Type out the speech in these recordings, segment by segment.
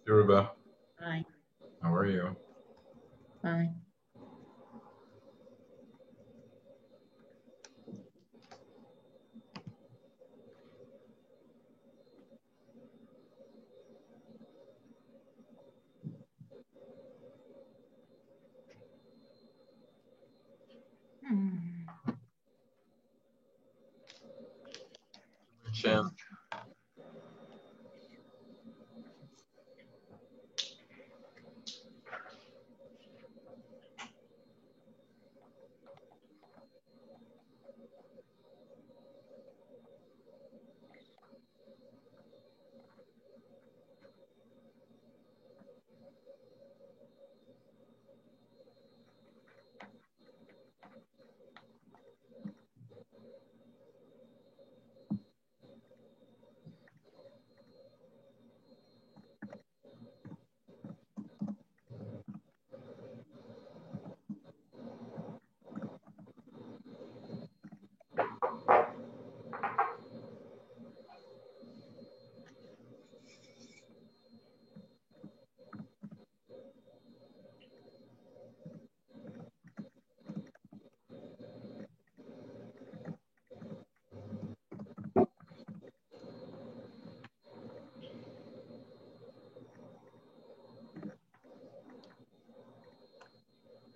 Yoruba. Hi. How are you? Fine. Shan.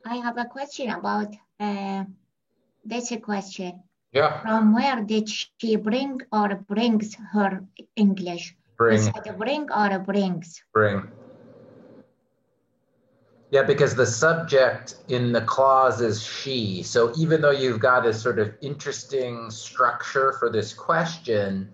I have a question about this question. Yeah. From where did she bring or brings her English? Bring. Is it bring or brings? Bring. Yeah, because the subject in the clause is she. So even though you've got a sort of interesting structure for this question,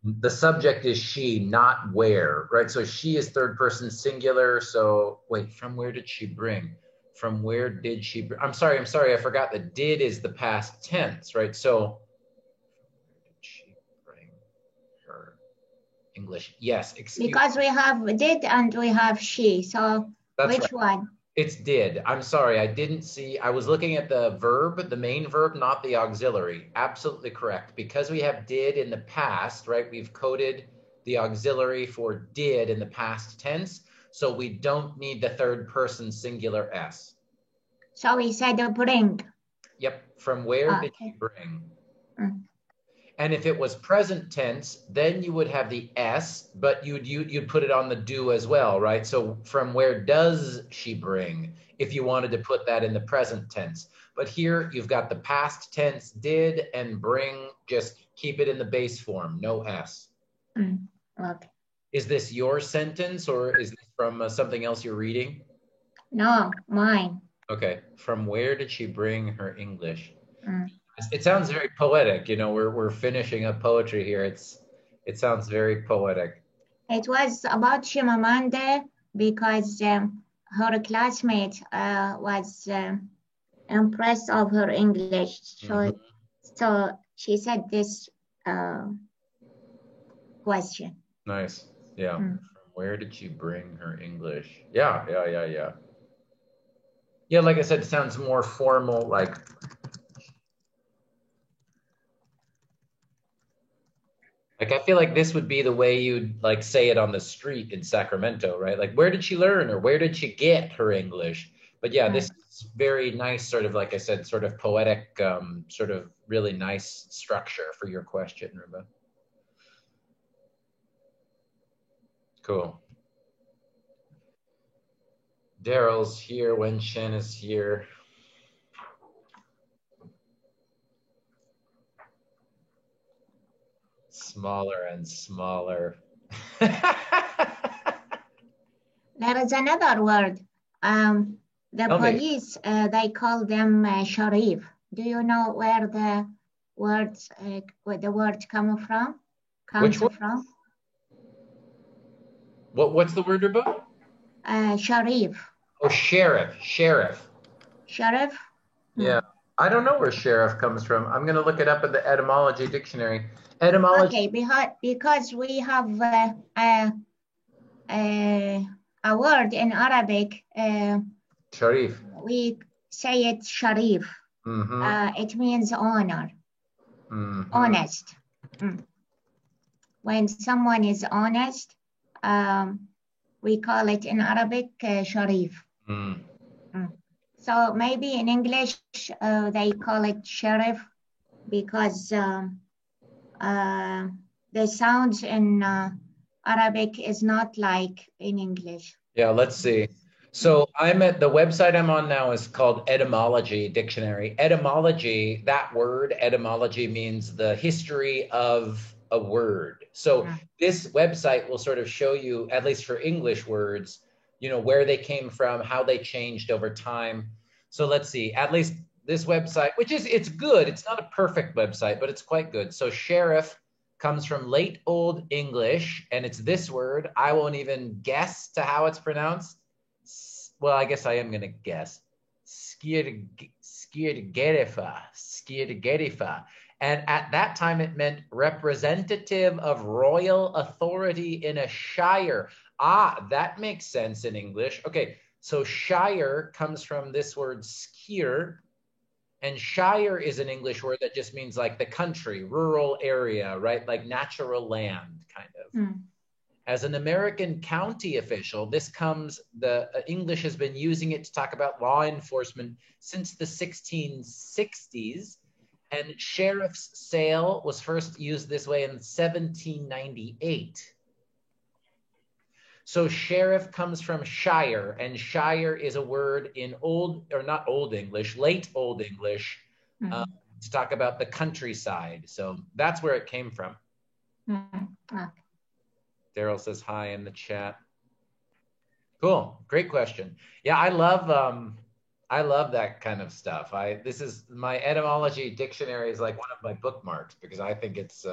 the subject is she, not where, right? So she is third person singular. So wait, from where did she bring? From where did she bring? I'm sorry, I forgot that did is the past tense, right? So where did she bring her English? Yes, excuse me. Because we have did and we have she. So That's which right. one? It's did. I'm sorry, I didn't see. I was looking at the verb, the main verb, not the auxiliary. Absolutely correct. Because we have did in the past, right? We've coded the auxiliary for did in the past tense. So we don't need the third person singular S. So we said bring. Yep. From where did you bring? And if it was present tense, then you would have the S, but you'd put it on the do as well, right? So from where does she bring, if you wanted to put that in the present tense. But here you've got the past tense did and bring, just keep it in the base form, no S. Okay. Is this your sentence or is this from something else you're reading? No, mine. Okay. From where did she bring her English? It sounds very poetic. You know, we're finishing up poetry here. It sounds very poetic. It was about Chimamanda because her classmate was impressed of her English. So she said this question. Nice. Yeah. From where did she bring her English? Yeah. Yeah, like I said, it sounds more formal, like I feel like this would be the way you'd like say it on the street in Sacramento, right? Like, where did she learn or where did she get her English? But yeah, this is very nice, sort of, like I said, sort of poetic, sort of really nice structure for your question, Ruba. Cool. Daryl's here when Shen is here. Smaller and smaller. There is another word. The police, they call them Sharif. Do you know where the words come from? Which one? What's the word about? Sharif. Oh, sheriff. Sheriff? Yeah. I don't know where sheriff comes from. I'm going to look it up in the etymology dictionary. Etymology. Okay, because we have a word in Arabic. Sharif. We say it Sharif. It means honor. Honest. When someone is honest, we call it in Arabic Sharif. So maybe in English they call it Sharif because the sounds in Arabic is not like in English. Yeah, let's see. So I'm at the website I'm on now is called Etymology Dictionary. Etymology, that word etymology means the history of a word. So this website will sort of show you, at least for English words, you know, where they came from, how they changed over time. So let's see, at least this website, which is, it's good. It's not a perfect website, but it's quite good. So sheriff comes from late Old English, and it's this word. I won't even guess to how it's pronounced. Well, I guess I am going to guess. Skiergerifa. And at that time, it meant representative of royal authority in a shire. Ah, that makes sense in English. Okay, so shire comes from this word skier. And shire is an English word that just means like the country, rural area, right? Like natural land, kind of. As an American county official, this comes, English has been using it to talk about law enforcement since the 1660s. And sheriff's sale was first used this way in 1798. So sheriff comes from shire, and shire is a word in late Old English, to talk about the countryside. So that's where it came from. Daryl says hi in the chat. Cool, great question. Yeah, I love that kind of stuff. This is my etymology dictionary is like one of my bookmarks because I think it's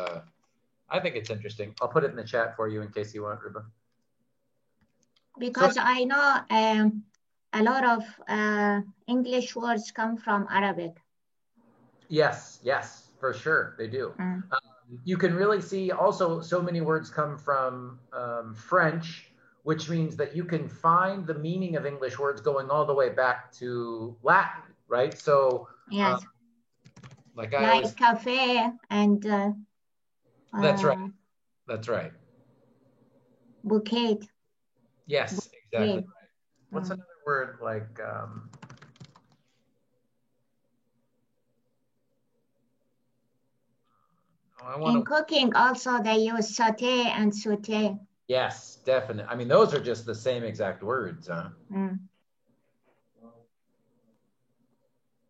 interesting. I'll put it in the chat for you in case you want, Ruba. Because I know a lot of English words come from Arabic. Yes, for sure, they do. You can really see also so many words come from French, which means that you can find the meaning of English words going all the way back to Latin, right? So yes, like cafe and that's right. Bouquet. Yes, exactly right. What's another word like in cooking also they use sauté and sauté. Yes, definitely. I mean, those are just the same exact words, huh?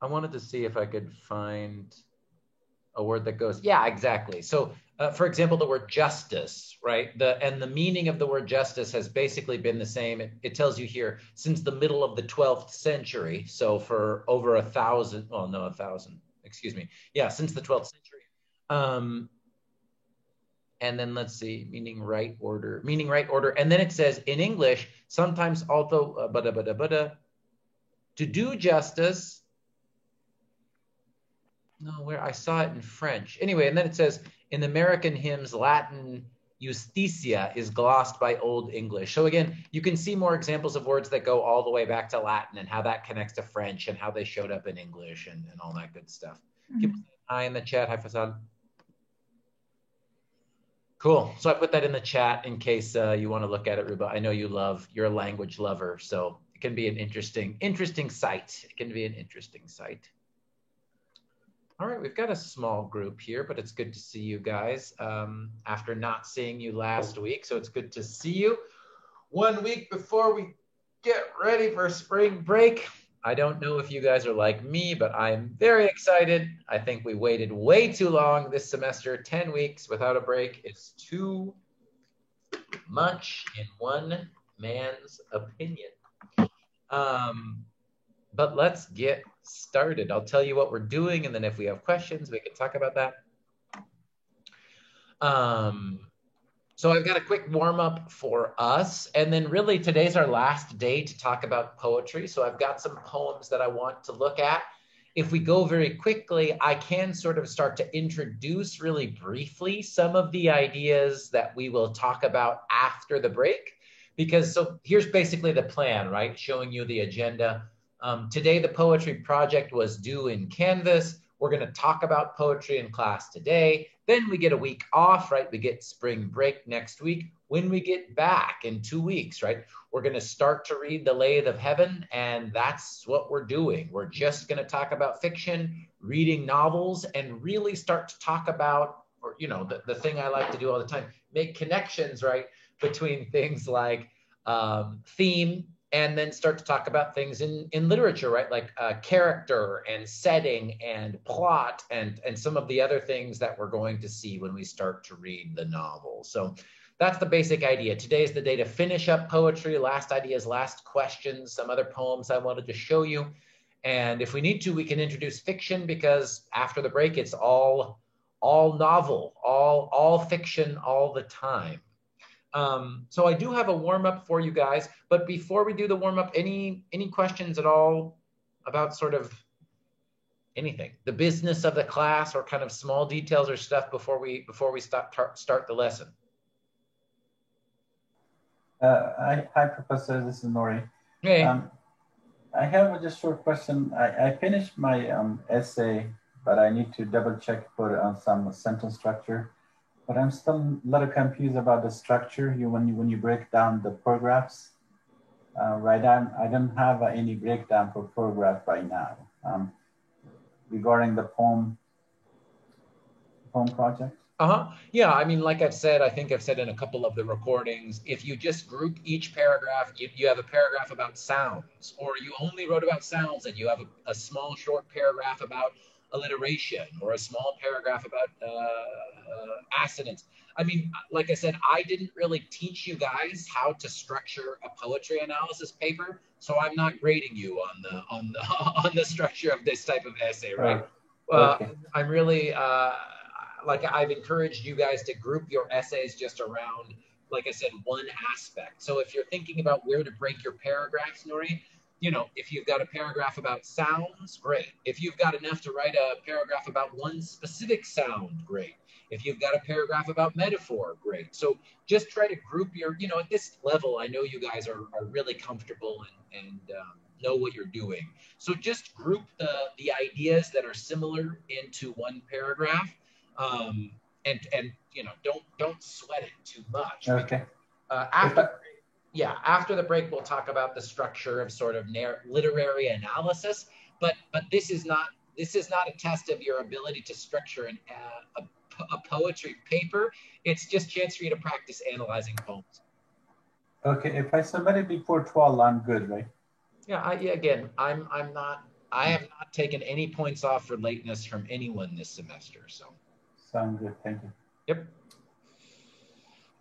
I wanted to see if I could find a word that goes, yeah, exactly. So, for example, the word justice, right? And the meaning of the word justice has basically been the same. It tells you here, since the middle of the 12th century, so for over 1,000, well, no, 1,000, excuse me. Yeah, since the 12th century. And then let's see, meaning right order. And then it says in English, sometimes also, to do justice. No, where I saw it in French. Anyway, and then it says in American hymns, Latin justitia is glossed by Old English. So again, you can see more examples of words that go all the way back to Latin and how that connects to French and how they showed up in English and all that good stuff. People say hi in the chat. Hi, Fasad. Cool. So I put that in the chat in case you want to look at it, Ruba. I know you're a language lover, so it can be an interesting site. It can be an interesting site. All right, we've got a small group here, but it's good to see you guys after not seeing you last week. So it's good to see you 1 week before we get ready for spring break. I don't know if you guys are like me, but I'm very excited. I think we waited way too long this semester. 10 weeks without a break is too much in one man's opinion. But let's get started. I'll tell you what we're doing, and then if we have questions, we can talk about that. So I've got a quick warm up for us, and then really today's our last day to talk about poetry. So I've got some poems that I want to look at. If we go very quickly, I can sort of start to introduce really briefly some of the ideas that we will talk about after the break, because so here's basically the plan, right? Showing you the agenda. Today, the poetry project was due in Canvas. We're going to talk about poetry in class today. Then we get a week off, right? We get spring break next week. When we get back in 2 weeks, right, we're going to start to read The Lathe of Heaven, and that's what we're doing. We're just going to talk about fiction, reading novels, and really start to talk about, or, you know, the thing I like to do all the time, make connections, right, between things like theme, and then start to talk about things in literature, right? Like character and setting and plot and some of the other things that we're going to see when we start to read the novel. So that's the basic idea. Today's the day to finish up poetry. Last ideas, last questions, some other poems I wanted to show you. And if we need to, we can introduce fiction, because after the break, it's all novel, all fiction all the time. So I do have a warm-up for you guys, but before we do the warm-up, any questions at all about sort of anything, the business of the class, or kind of small details or stuff before we start the lesson? Hi, Professor, this is Nori. Hey. I have just a short question. I finished my essay, but I need to double check for some sentence structure. But I'm still a little confused about the structure. When you break down the paragraphs, right? I don't have any breakdown for paragraph right now regarding the poem project. Yeah, I mean, like I've said, I think I've said in a couple of the recordings, if you just group each paragraph, you have a paragraph about sounds, or you only wrote about sounds and you have a small short paragraph about alliteration, or a small paragraph about assonance. I mean, like I said, I didn't really teach you guys how to structure a poetry analysis paper, so I'm not grading you on the structure of this type of essay, right? Okay. I'm really like, I've encouraged you guys to group your essays just around, like I said, one aspect. So if you're thinking about where to break your paragraphs, Nuri, you know, if you've got a paragraph about sounds, great. If you've got enough to write a paragraph about one specific sound, great. If you've got a paragraph about metaphor, great. So just try to group your, you know, at this level, I know you guys are really comfortable and know what you're doing. So just group the ideas that are similar into one paragraph. And you know, don't sweat it too much. Okay. After the break, we'll talk about the structure of sort of literary analysis. But this is not a test of your ability to structure a poetry paper. It's just a chance for you to practice analyzing poems. Okay. If I submit it before 12, I'm good, right? Yeah. Again, I have not taken any points off for lateness from anyone this semester. So. Sounds good, thank you. Yep.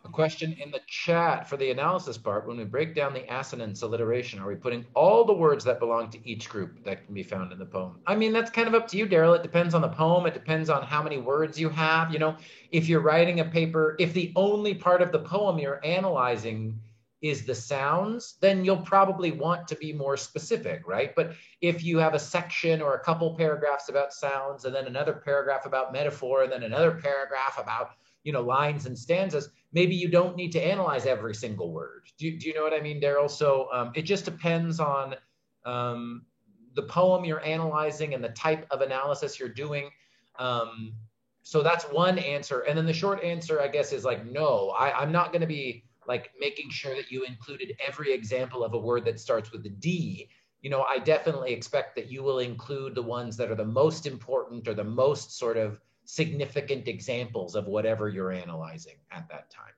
A question in the chat for the analysis part: when we break down the assonance alliteration, are we putting all the words that belong to each group that can be found in the poem? I mean, that's kind of up to you, Daryl. It depends on the poem. It depends on how many words you have. You know, if you're writing a paper, if the only part of the poem you're analyzing is the sounds, then you'll probably want to be more specific, right? But if you have a section or a couple paragraphs about sounds, and then another paragraph about metaphor, and then another paragraph about, you know, lines and stanzas, maybe you don't need to analyze every single word. Do you know what I mean, Daryl? So it just depends on the poem you're analyzing and the type of analysis you're doing. So that's one answer. And then the short answer, I guess, is like, no, I'm not going to be like making sure that you included every example of a word that starts with a D. You know, I definitely expect that you will include the ones that are the most important or the most sort of significant examples of whatever you're analyzing at that time.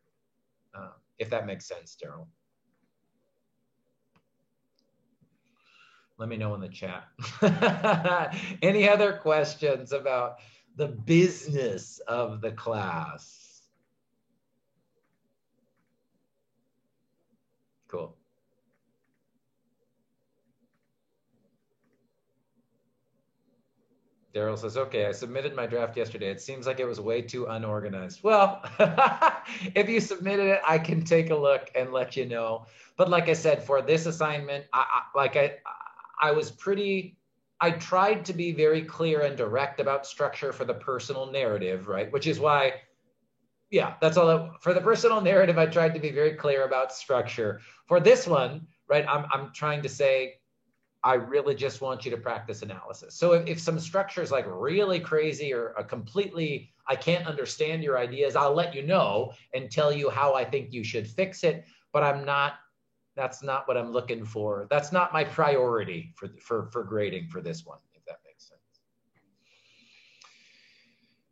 If that makes sense, Daryl. Let me know in the chat. Any other questions about the business of the class? Cool. Daryl says, okay, I submitted my draft yesterday. It seems like it was way too unorganized. Well, if you submitted it, I can take a look and let you know. But like I said, for this assignment, I tried to be very clear and direct about structure for the personal narrative, right? Which is why, yeah, that's all. For the personal narrative, I tried to be very clear about structure. For this one, right, I'm trying to say, I really just want you to practice analysis. So if some structure is like really crazy or a completely, I can't understand your ideas, I'll let you know and tell you how I think you should fix it. But that's not what I'm looking for. That's not my priority for grading for this one, if that makes sense.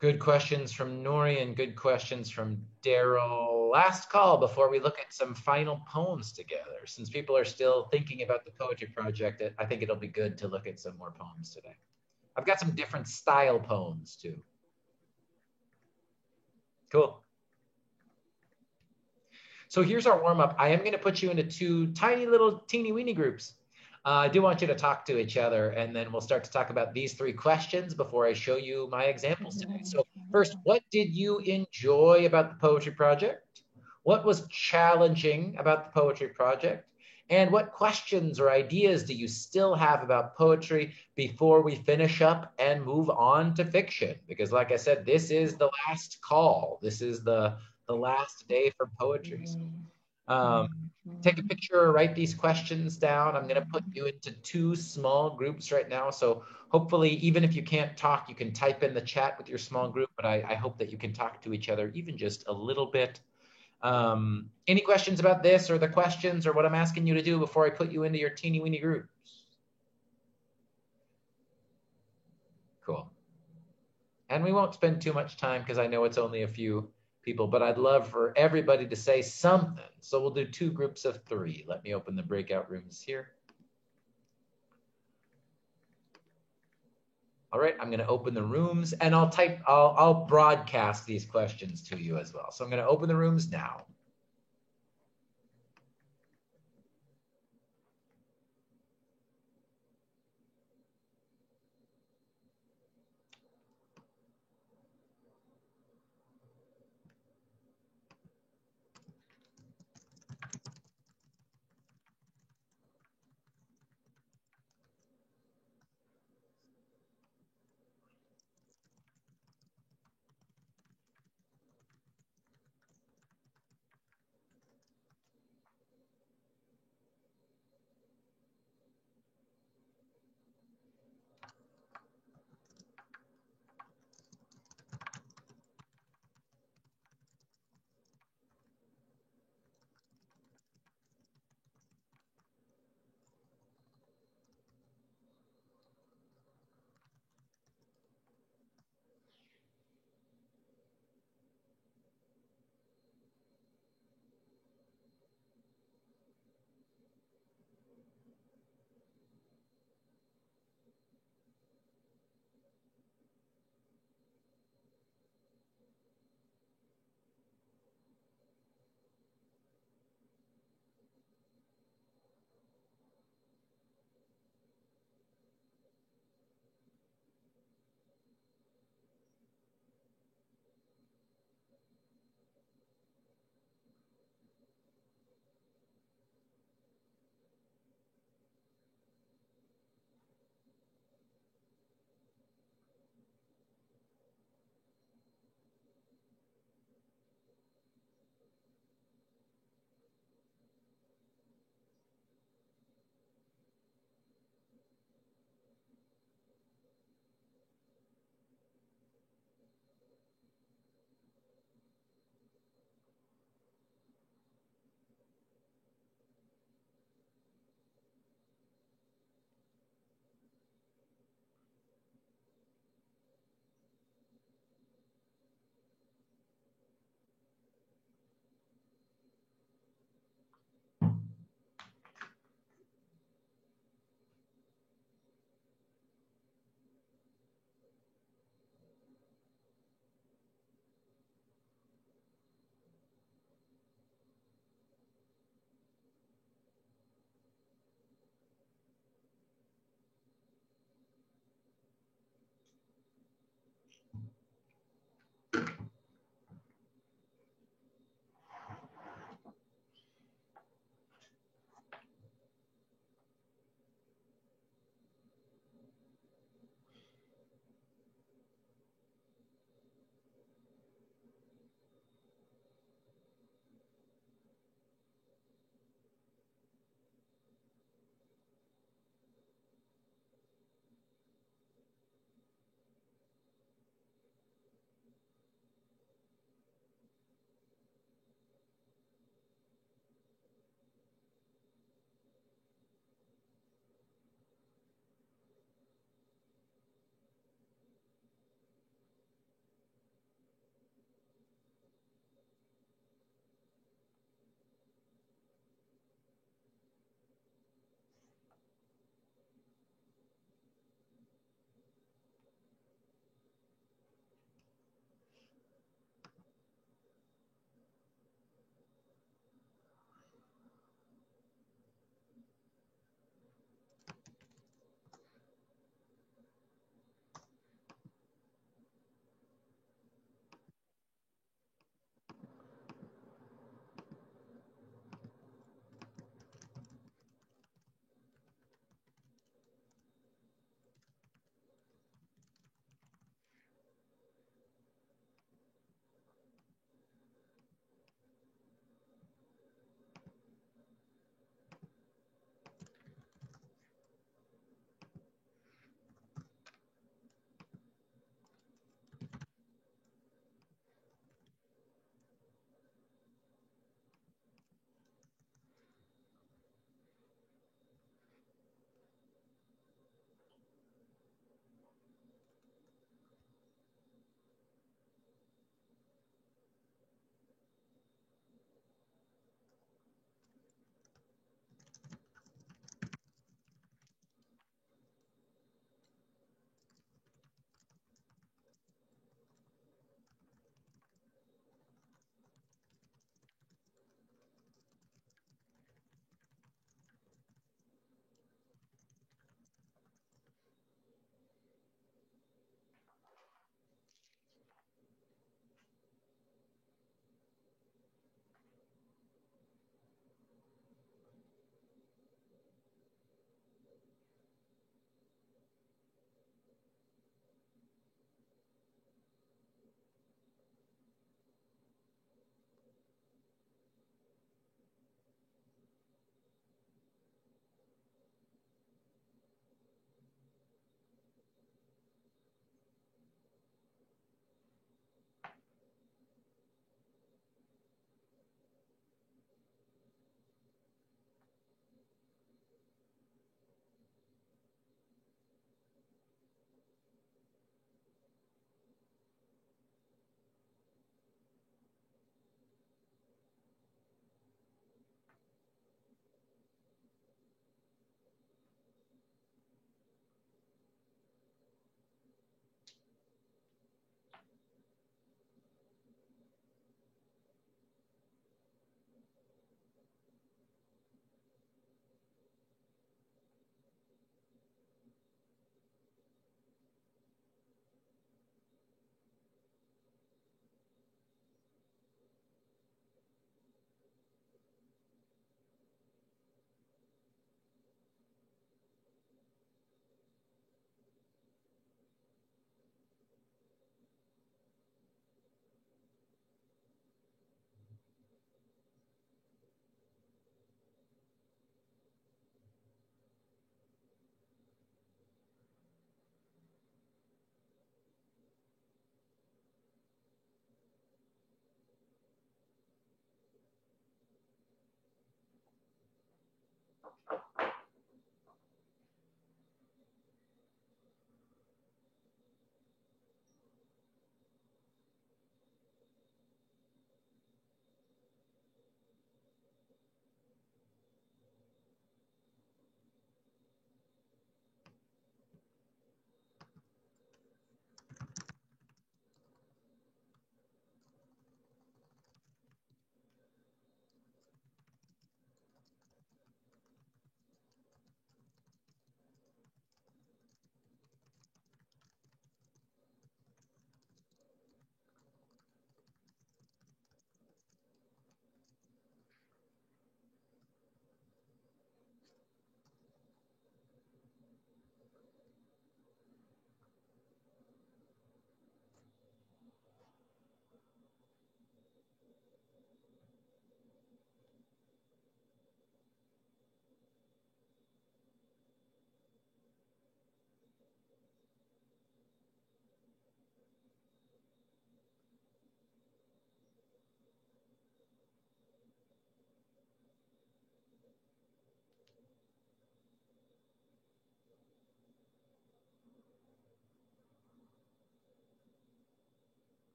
Good questions from Nori and good questions from Daryl. Last call before we look at some final poems together. Since people are still thinking about the poetry project, I think it'll be good to look at some more poems today. I've got some different style poems too. Cool. So here's our warm up. I am going to put you into two tiny little teeny weeny groups. I do want you to talk to each other, and then we'll start to talk about these three questions before I show you my examples today. So first, what did you enjoy about the poetry project? What was challenging about the poetry project? And what questions or ideas do you still have about poetry before we finish up and move on to fiction? Because like I said, this is the last call. This is the last day for poetry. So, take a picture or write these questions down. I'm going to put you into two small groups right now. So hopefully, even if you can't talk, you can type in the chat with your small group. But I hope that you can talk to each other even just a little bit. Any questions about this or the questions or what I'm asking you to do before I put you into your teeny weeny groups? Cool. And we won't spend too much time because I know it's only a few people, but I'd love for everybody to say something. So we'll do two groups of three. Let me open the breakout rooms here. All right, I'm going to open the rooms and I'll broadcast these questions to you as well. So I'm going to open the rooms now.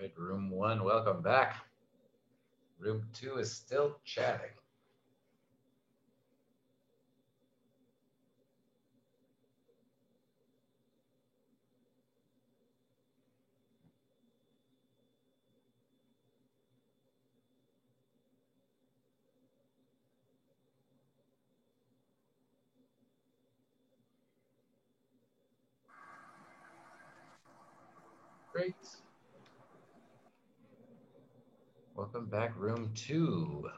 right, room 1, welcome back. Room 2 is still chatting. Great. Welcome back, room 2.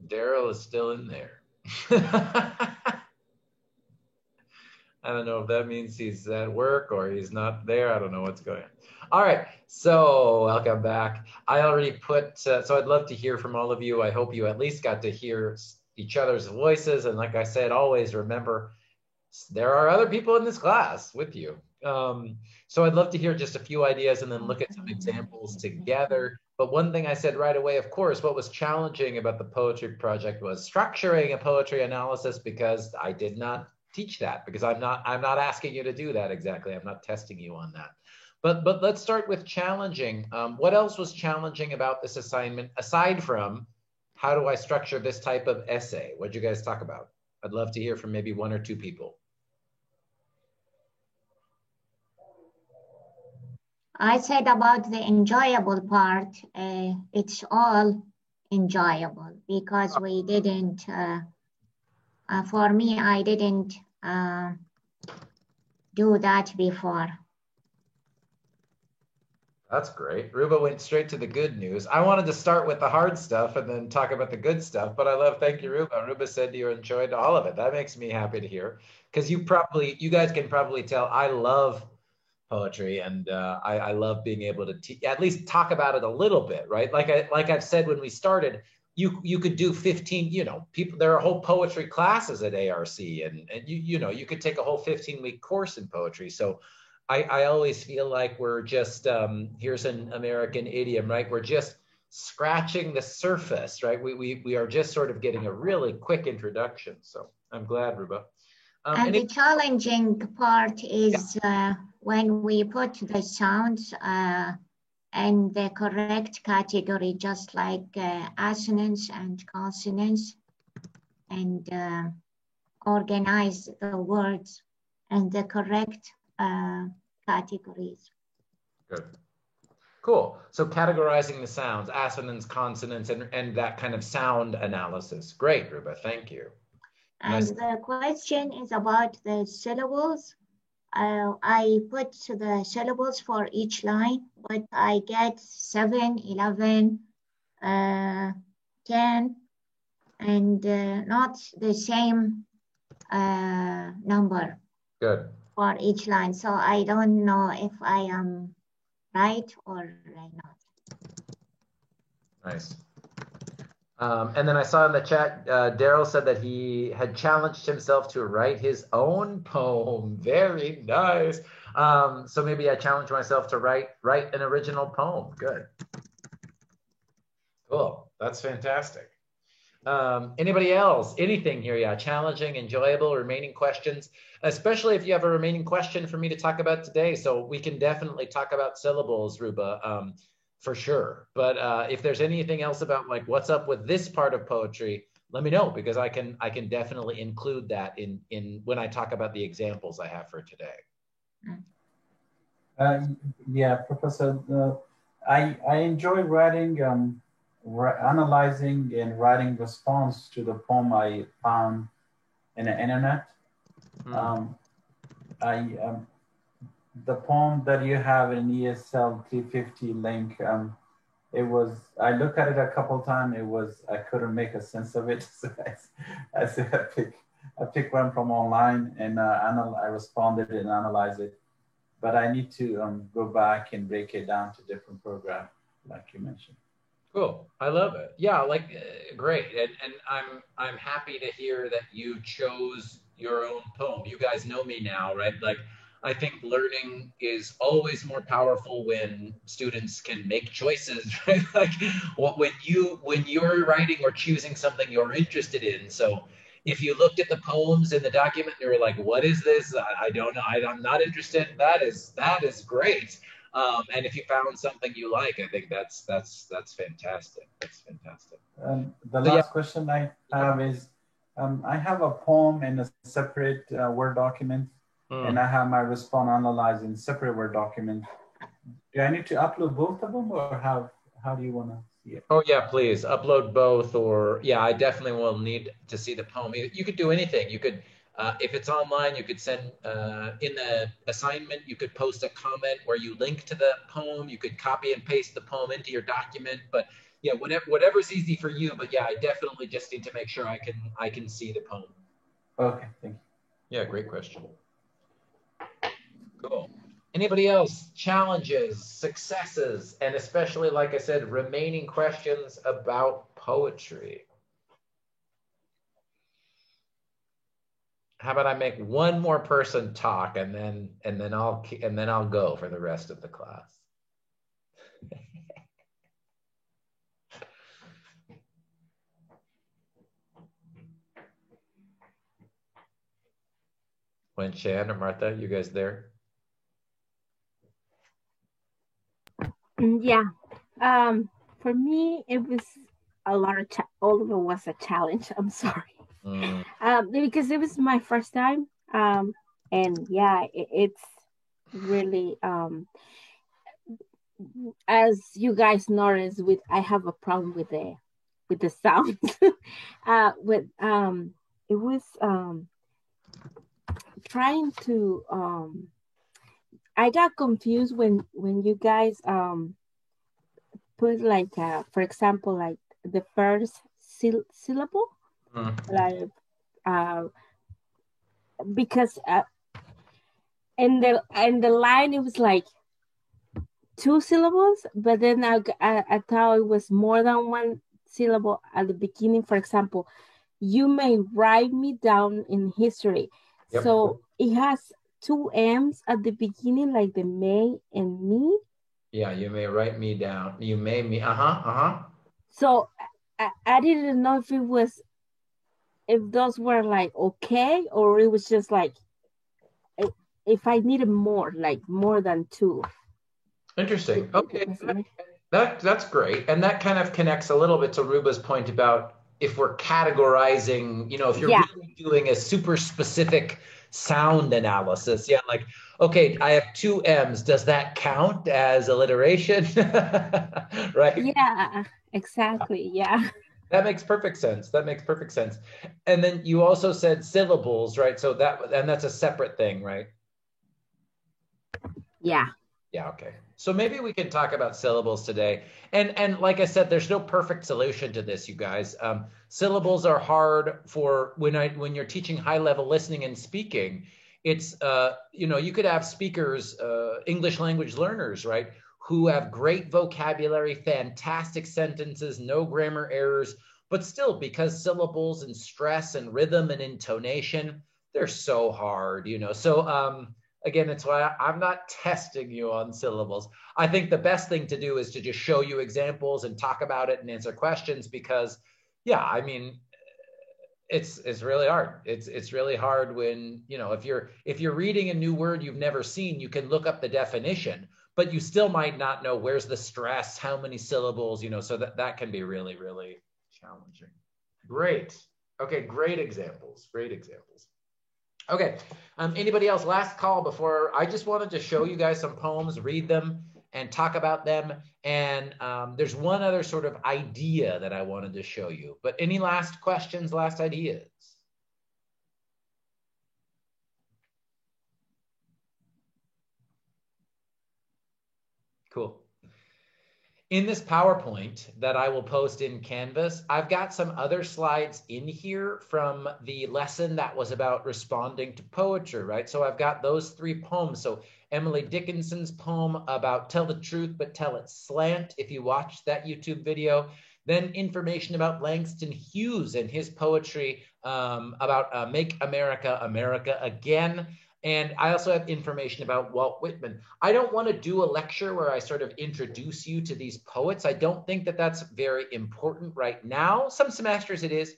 Daryl is still in there. I don't know if that means he's at work or he's not there. I don't know what's going on. All right, so welcome back. I already put, so I'd love to hear from all of you. I hope you at least got to hear each other's voices. And like I said, always remember, there are other people in this class with you. So I'd love to hear just a few ideas and then look at some examples together. But one thing I said right away, of course, what was challenging about the poetry project was structuring a poetry analysis, because I did not teach that, because I'm not asking you to do that exactly. I'm not testing you on that. But let's start with challenging. What else was challenging about this assignment, aside from how do I structure this type of essay? What'd you guys talk about? I'd love to hear from maybe 1 or 2 people. I said about the enjoyable part, it's all enjoyable, because we didn't, for me, I didn't do that before. That's great. Ruba went straight to the good news. I wanted to start with the hard stuff and then talk about the good stuff, but I love, thank you, Ruba. Ruba said you enjoyed all of it. That makes me happy to hear, because you guys can probably tell I love poetry, and I love being able to at least talk about it a little bit, right? Like I've said when we started, you could do 15, people, there are whole poetry classes at ARC, and you could take a whole 15-week course in poetry. So I always feel like we're just, here's an American idiom, right? We're just scratching the surface, right? We are just sort of getting a really quick introduction. So I'm glad, Ruba. And the challenging part is when we put the sounds in the correct category, just like assonance and consonants, and organize the words in the correct categories. Good. Cool. So categorizing the sounds, assonance, consonants, and that kind of sound analysis. Great, Ruba. Thank you. And nice. The question is about the syllables. I put the syllables for each line, but I get 7, 11, 10, and not the same number. Good. For each line. So I don't know if I am right or not. Nice. And then I saw in the chat, Daryl said that he had challenged himself to write his own poem. Very nice. So maybe I challenge myself to write an original poem. Good. Cool. That's fantastic. Anybody else? Anything here? Yeah, challenging, enjoyable, remaining questions, especially if you have a remaining question for me to talk about today. So we can definitely talk about syllables, Ruba, for sure. But if there's anything else about like what's up with this part of poetry, let me know, because I can definitely include that in when I talk about the examples I have for today. Yeah, Professor, I enjoy writing, analyzing and writing response to the poem I found in the internet. The poem that you have in ESL 350 link, I looked at it a couple of times. I couldn't make a sense of it. So I said I pick one from online, and I responded and analyzed it. But I need to go back and break it down to different programs, like you mentioned. Cool. I love it. Yeah, like great. And I'm happy to hear that you chose your own poem. You guys know me now, right? Like I think learning is always more powerful when students can make choices, right? Like when you're writing or choosing something you're interested in. So if you looked at the poems in the document and you were like, what is this? I don't know. I'm not interested. That is great. And if you found something you like, I think that's fantastic. That's fantastic. The last question I have is, I have a poem in a separate Word document, and I have my response analyzed in separate Word document. Do I need to upload both of them, or how do you want to see it? Oh yeah, please upload both, or yeah, I definitely will need to see the poem. You could do anything. You could, if it's online, you could send in the assignment, you could post a comment where you link to the poem. You could copy and paste the poem into your document, but yeah, whatever's easy for you. But yeah, I definitely just need to make sure I can see the poem. Okay, thank you. Yeah, great question. Cool. Anybody else? Challenges, successes, and especially, like I said, remaining questions about poetry? How about I make one more person talk, and then I'll go for the rest of the class. When Shan or Martha, you guys there? Yeah. For me, it was a lot of all of it was a challenge. I'm sorry. Because it was my first time. And yeah, it's really as you guys noticed, I have a problem with the sound. It was trying to I got confused when you guys put like for example, like the first syllable, like because in the line it was like 2 syllables, but then I thought it was more than 1 syllable at the beginning. For example, you may write me down in history. Yep. So it has 2 M's at the beginning, like the may and me. Yeah, you may write me down. You may me. So I didn't know if those were like okay, or it was just like if I needed more, like more than 2. Interesting. Okay, that's great, and that kind of connects a little bit to Ruba's point about if we're categorizing. You know, if you're really doing a super specific sound analysis, like, okay, I have 2 M's. Does that count as alliteration? Right? Yeah, exactly. Yeah. That makes perfect sense. And then you also said syllables, right? So that's a separate thing, right? Yeah. Yeah, okay. So maybe we can talk about syllables today. And like I said, there's no perfect solution to this, you guys. Syllables are hard for when you're teaching high-level listening and speaking. It's, you could have speakers, English language learners, right, who have great vocabulary, fantastic sentences, no grammar errors, but still, because syllables and stress and rhythm and intonation, they're so hard, So again, it's why I'm not testing you on syllables. I think the best thing to do is to just show you examples and talk about it and answer questions because, yeah, I mean, it's really hard. It's really hard when, if you're reading a new word you've never seen, you can look up the definition, but you still might not know where's the stress, how many syllables, so that can be really, really challenging. Great. Okay, great examples. Okay, anybody else? Last call before I just wanted to show you guys some poems, read them and talk about them. And there's one other sort of idea that I wanted to show you, but any last questions, last ideas? Cool. In this PowerPoint that I will post in Canvas, I've got some other slides in here from the lesson that was about responding to poetry, right? So I've got those 3 poems. So Emily Dickinson's poem about tell the truth, but tell it slant, if you watched that YouTube video. Then information about Langston Hughes and his poetry about Make America, America Again. And I also have information about Walt Whitman. I don't want to do a lecture where I sort of introduce you to these poets. I don't think that that's very important right now. Some semesters it is,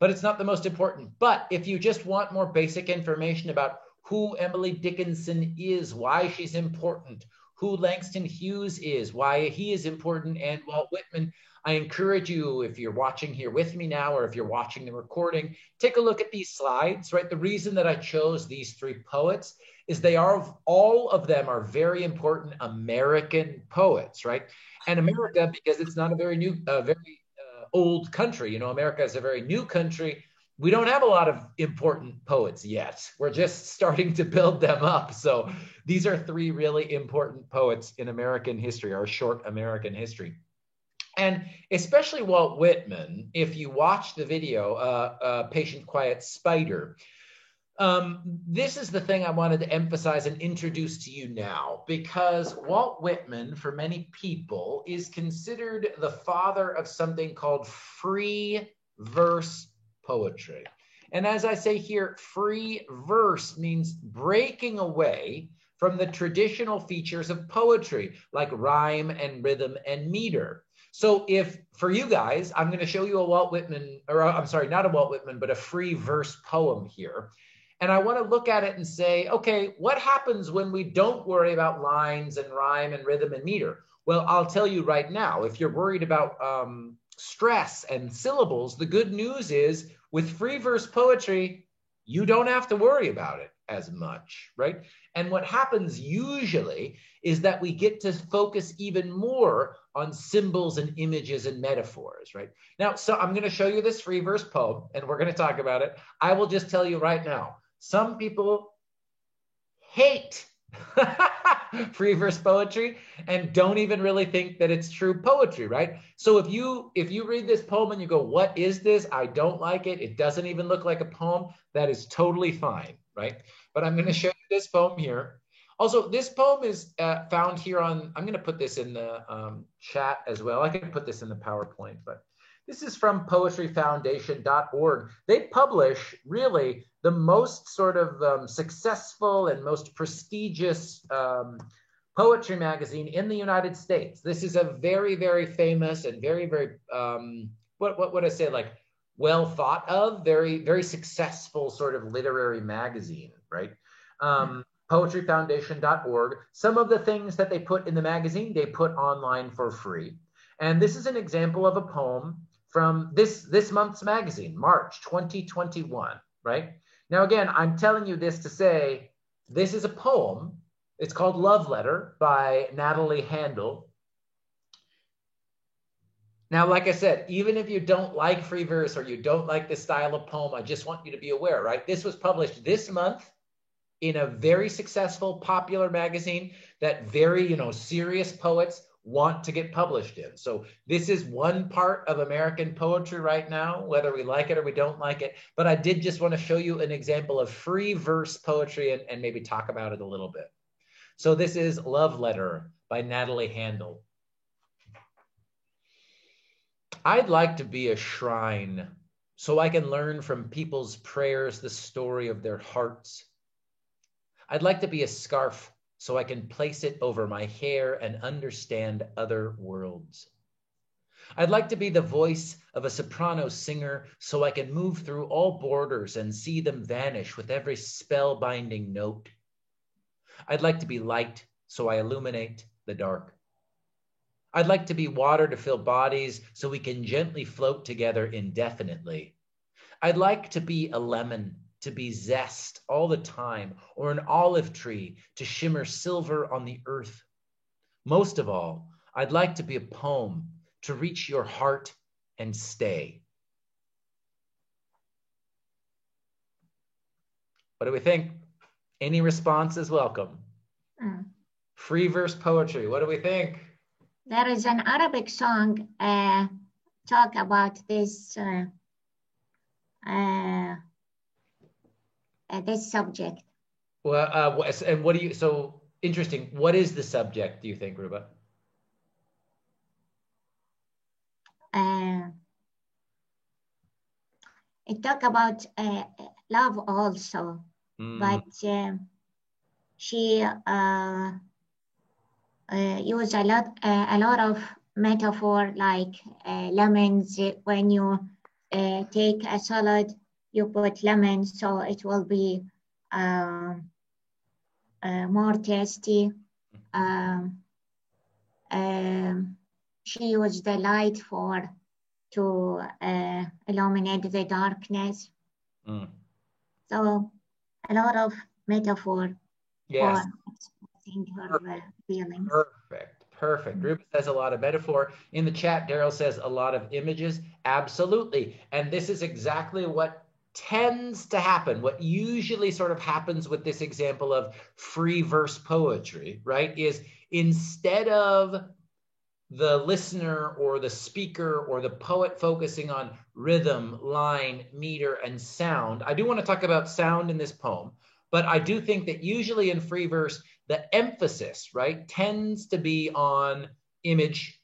but it's not the most important. But if you just want more basic information about who Emily Dickinson is, why she's important, who Langston Hughes is, why he is important, and Walt Whitman, I encourage you, if you're watching here with me now, or if you're watching the recording, take a look at these slides, right? The reason that I chose these three poets is they are, all of them are very important American poets, right? And America, because it's not a very new, old country, you know, America is a very new country. We don't have a lot of important poets yet. We're just starting to build them up. So these are three really important poets in American history, our short American history. And especially Walt Whitman, if you watch the video, Patient Quiet Spider, this is the thing I wanted to emphasize and introduce to you now, because Walt Whitman, for many people, is considered the father of something called free verse poetry. And as I say here, free verse means breaking away from the traditional features of poetry, like rhyme and rhythm and meter. So if, for you guys, I'm going to show you a Walt Whitman, or I'm sorry, not a Walt Whitman, but a free verse poem here. And I want to look at it and say, okay, what happens when we don't worry about lines and rhyme and rhythm and meter? Well, I'll tell you right now, if you're worried about stress and syllables, the good news is with free verse poetry, you don't have to worry about it as much, right? And what happens usually is that we get to focus even more on symbols and images and metaphors, right? Now, so I'm going to show you this free verse poem and we're going to talk about it. I will just tell you right now, some people hate free verse poetry and don't even really think that it's true poetry, right? So if you read this poem and you go, what is this? I don't like it. It doesn't even look like a poem. That is totally fine, right? But I'm going to show you this poem here. Also, this poem is found here on, I'm going to put this in the chat as well. I can put this in the PowerPoint, but this is from poetryfoundation.org. They publish really the most sort of successful and most prestigious poetry magazine in the United States. This is a very, very famous and very, very, what would I say, like well thought of, very, very successful sort of literary magazine, right? Poetryfoundation.org. Some of the things that they put in the magazine, they put online for free. And this is an example of a poem from this month's magazine, March 2021, right? Now, again, I'm telling you this to say, this is a poem. It's called Love Letter by Natalie Handel. Now, like I said, even if you don't like free verse or you don't like this style of poem, I just want you to be aware, right? This was published this month in a very successful, popular magazine that very, serious poets want to get published in. So this is one part of American poetry right now, whether we like it or we don't like it. But I did just want to show you an example of free verse poetry and maybe talk about it a little bit. So this is Love Letter by Natalie Handel. I'd like to be a shrine so I can learn from people's prayers the story of their hearts. I'd like to be a scarf so I can place it over my hair and understand other worlds. I'd like to be the voice of a soprano singer so I can move through all borders and see them vanish with every spellbinding note. I'd like to be light so I illuminate the dark. I'd like to be water to fill bodies so we can gently float together indefinitely. I'd like to be a lemon, to be zest all the time, or an olive tree to shimmer silver on the earth. Most of all, I'd like to be a poem to reach your heart and stay. What do we think? Any response is welcome. Free verse poetry, what do we think? There is an Arabic song talk about this this subject. Well, and what do you, so interesting. What is the subject, do you think, Ruba? It talk about love also, but she used a lot of metaphor like lemons when you take a salad, you put lemon, so it will be more tasty. She used the light to illuminate the darkness. So a lot of metaphor for expressing her feelings. Perfect. Ruben says a lot of metaphor. In the chat, Daryl says a lot of images. Absolutely. And this is exactly what tends to happen, what usually sort of happens with this example of free verse poetry, right? Is instead of the listener or the speaker or the poet focusing on rhythm, line, meter, and sound. I do want to talk about sound in this poem, but I do think that usually in free verse, the emphasis, right, tends to be on image,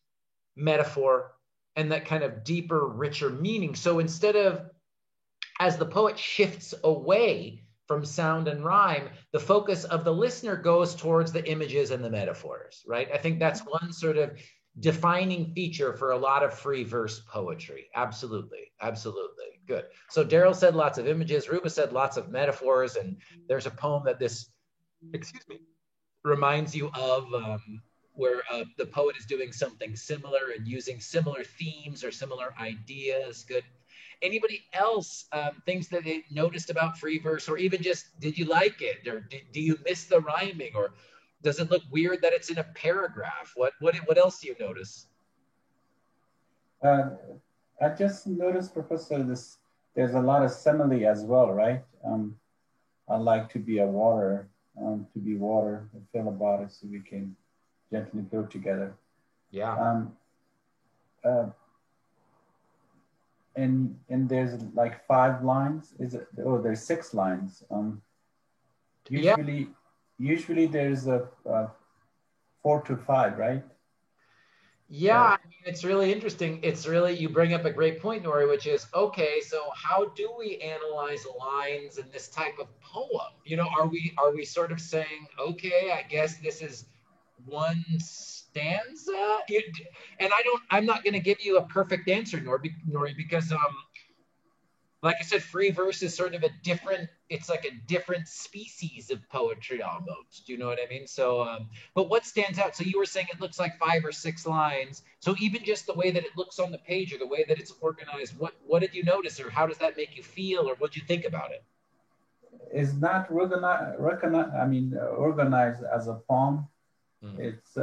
metaphor, and that kind of deeper, richer meaning. So instead of, as the poet shifts away from sound and rhyme, the focus of the listener goes towards the images and the metaphors, right? I think that's one sort of defining feature for a lot of free verse poetry. Absolutely. Good. So Daryl said lots of images. Ruba said lots of metaphors. And there's a poem that this, reminds you of where the poet is doing something similar and using similar themes or similar ideas. Good. Anybody else things that they noticed about free verse, or even just, did you like it? Or do you miss the rhyming? Or does it look weird that it's in a paragraph? What else do you notice? I just noticed, Professor, there's a lot of simile as well, right? I like to be a water, to be water, and feel about it so we can gently go together. Yeah. And there's like 5 lines. Is it? Oh, there's 6 lines. Usually there's a 4 to 5, right? Yeah, I mean, it's really interesting. It's really, you bring up a great point, Nori, which is, okay, so how do we analyze lines in this type of poem? You know, are we sort of saying, okay, I guess this is one stanza? And I'm not going to give you a perfect answer, Nori, because like I said, free verse is sort of it's like a different species of poetry almost. Do you know what I mean? So, but what stands out? So you were saying it looks like 5 or 6 lines. So even just the way that it looks on the page or the way that it's organized, what did you notice, or how does that make you feel, or what did you think about it? It's not organized as a poem. It's,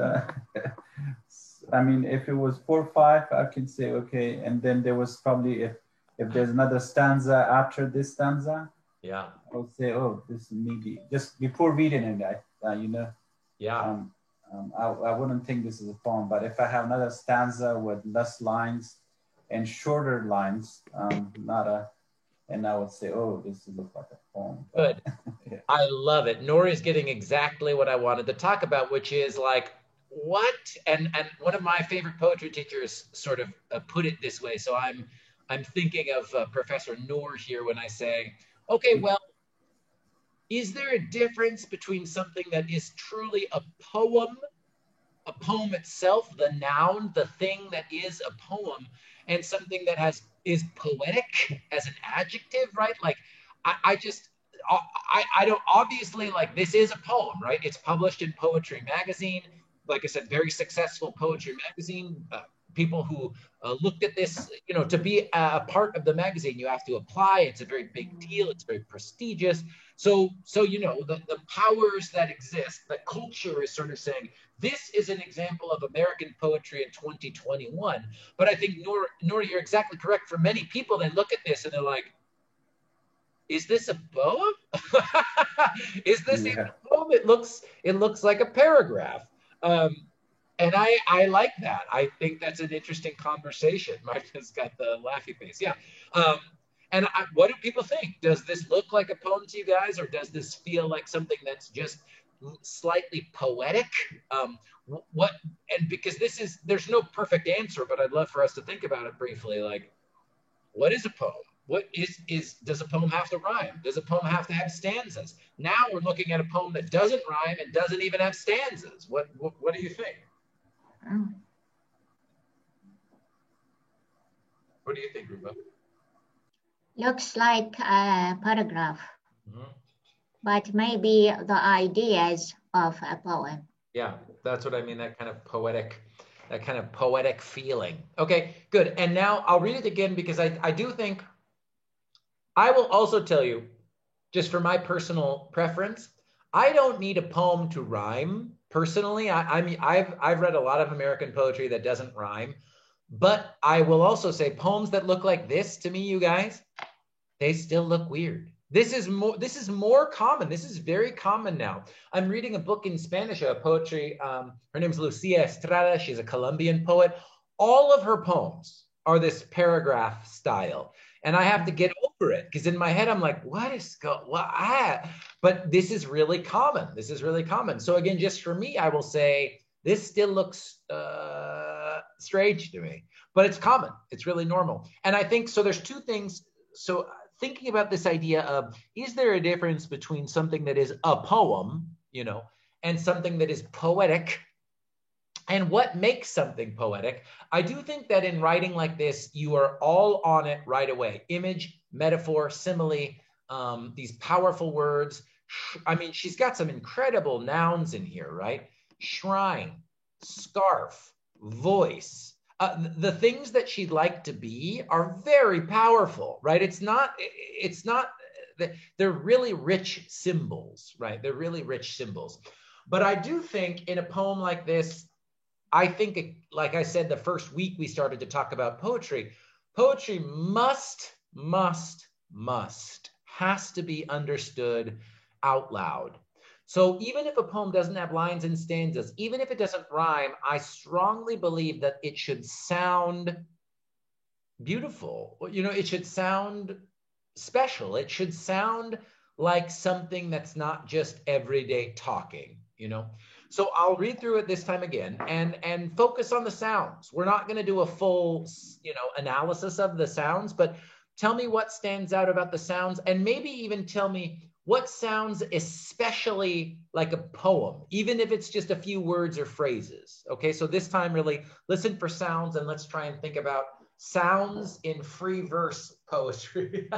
I mean, if it was 4 or 5, I can say, okay. And then there was probably, if there's another stanza after this stanza, yeah, I would say, oh, this is maybe just before reading it, you know. Yeah. I wouldn't think this is a poem, but if I have another stanza with less lines and shorter lines, and I would say, oh, this looks like a poem. Good. Yeah. I love it. Nori's getting exactly what I wanted to talk about, which is like, what? And one of my favorite poetry teachers sort of put it this way. So I'm thinking of Professor Noor here when I say, okay, well, is there a difference between something that is truly a poem itself, the noun, the thing that is a poem, and something that is poetic as an adjective, right? Like, I don't, obviously, like, this is a poem, right? It's published in Poetry Magazine. Like I said, very successful Poetry Magazine. People who looked at this, you know, to be a part of the magazine, you have to apply. It's a very big deal. It's very prestigious. So you know, the powers that exist, the culture is sort of saying, this is an example of American poetry in 2021. But I think, Noor, you're exactly correct. For many people, they look at this and they're like, is this a poem? Is this even a poem? It looks like a paragraph. And I like that. I think that's an interesting conversation. Martha's got the laughy face. Yeah. And what do people think? Does this look like a poem to you guys, or does this feel like something that's just slightly poetic? And because there's no perfect answer, but I'd love for us to think about it briefly. Like, what is a poem? What does a poem have to rhyme? Does a poem have to have stanzas? Now we're looking at a poem that doesn't rhyme and doesn't even have stanzas. What do you think? What do you think, Ruba? Looks like a paragraph, but maybe the ideas of a poem. Yeah, that's what I mean, that kind of poetic feeling. Okay, good. And now I'll read it again because I do think, I will also tell you, just for my personal preference, I don't need a poem to rhyme personally. I mean, I've read a lot of American poetry that doesn't rhyme, but I will also say poems that look like this to me, you guys, they still look weird. This is more common. This is very common now. I'm reading a book in Spanish, a poetry. Her name's Lucia Estrada. She's a Colombian poet. All of her poems are this paragraph style. And I have to get over it because in my head, I'm like, but this is really common. This is really common. So again, just for me, I will say this still looks strange to me, but it's common. It's really normal. And I think, so there's two things. So thinking about this idea of, is there a difference between something that is a poem, and something that is poetic? And what makes something poetic? I do think that in writing like this, you are all on it right away. Image, metaphor, simile, these powerful words. I mean, she's got some incredible nouns in here, right? Shrine, scarf, voice. The things that she'd like to be are very powerful, right? They're really rich symbols, right? They're really rich symbols. But I do think in a poem like this, I think, like I said, the first week we started to talk about poetry, has to be understood out loud. So even if a poem doesn't have lines and stanzas, even if it doesn't rhyme, I strongly believe that it should sound beautiful. It should sound special. It should sound like something that's not just everyday talking, So I'll read through it this time again and focus on the sounds. We're not going to do a full, analysis of the sounds, but tell me what stands out about the sounds, and maybe even tell me what sounds especially like a poem, even if it's just a few words or phrases. Okay, so this time really listen for sounds, and let's try and think about sounds in free verse poetry.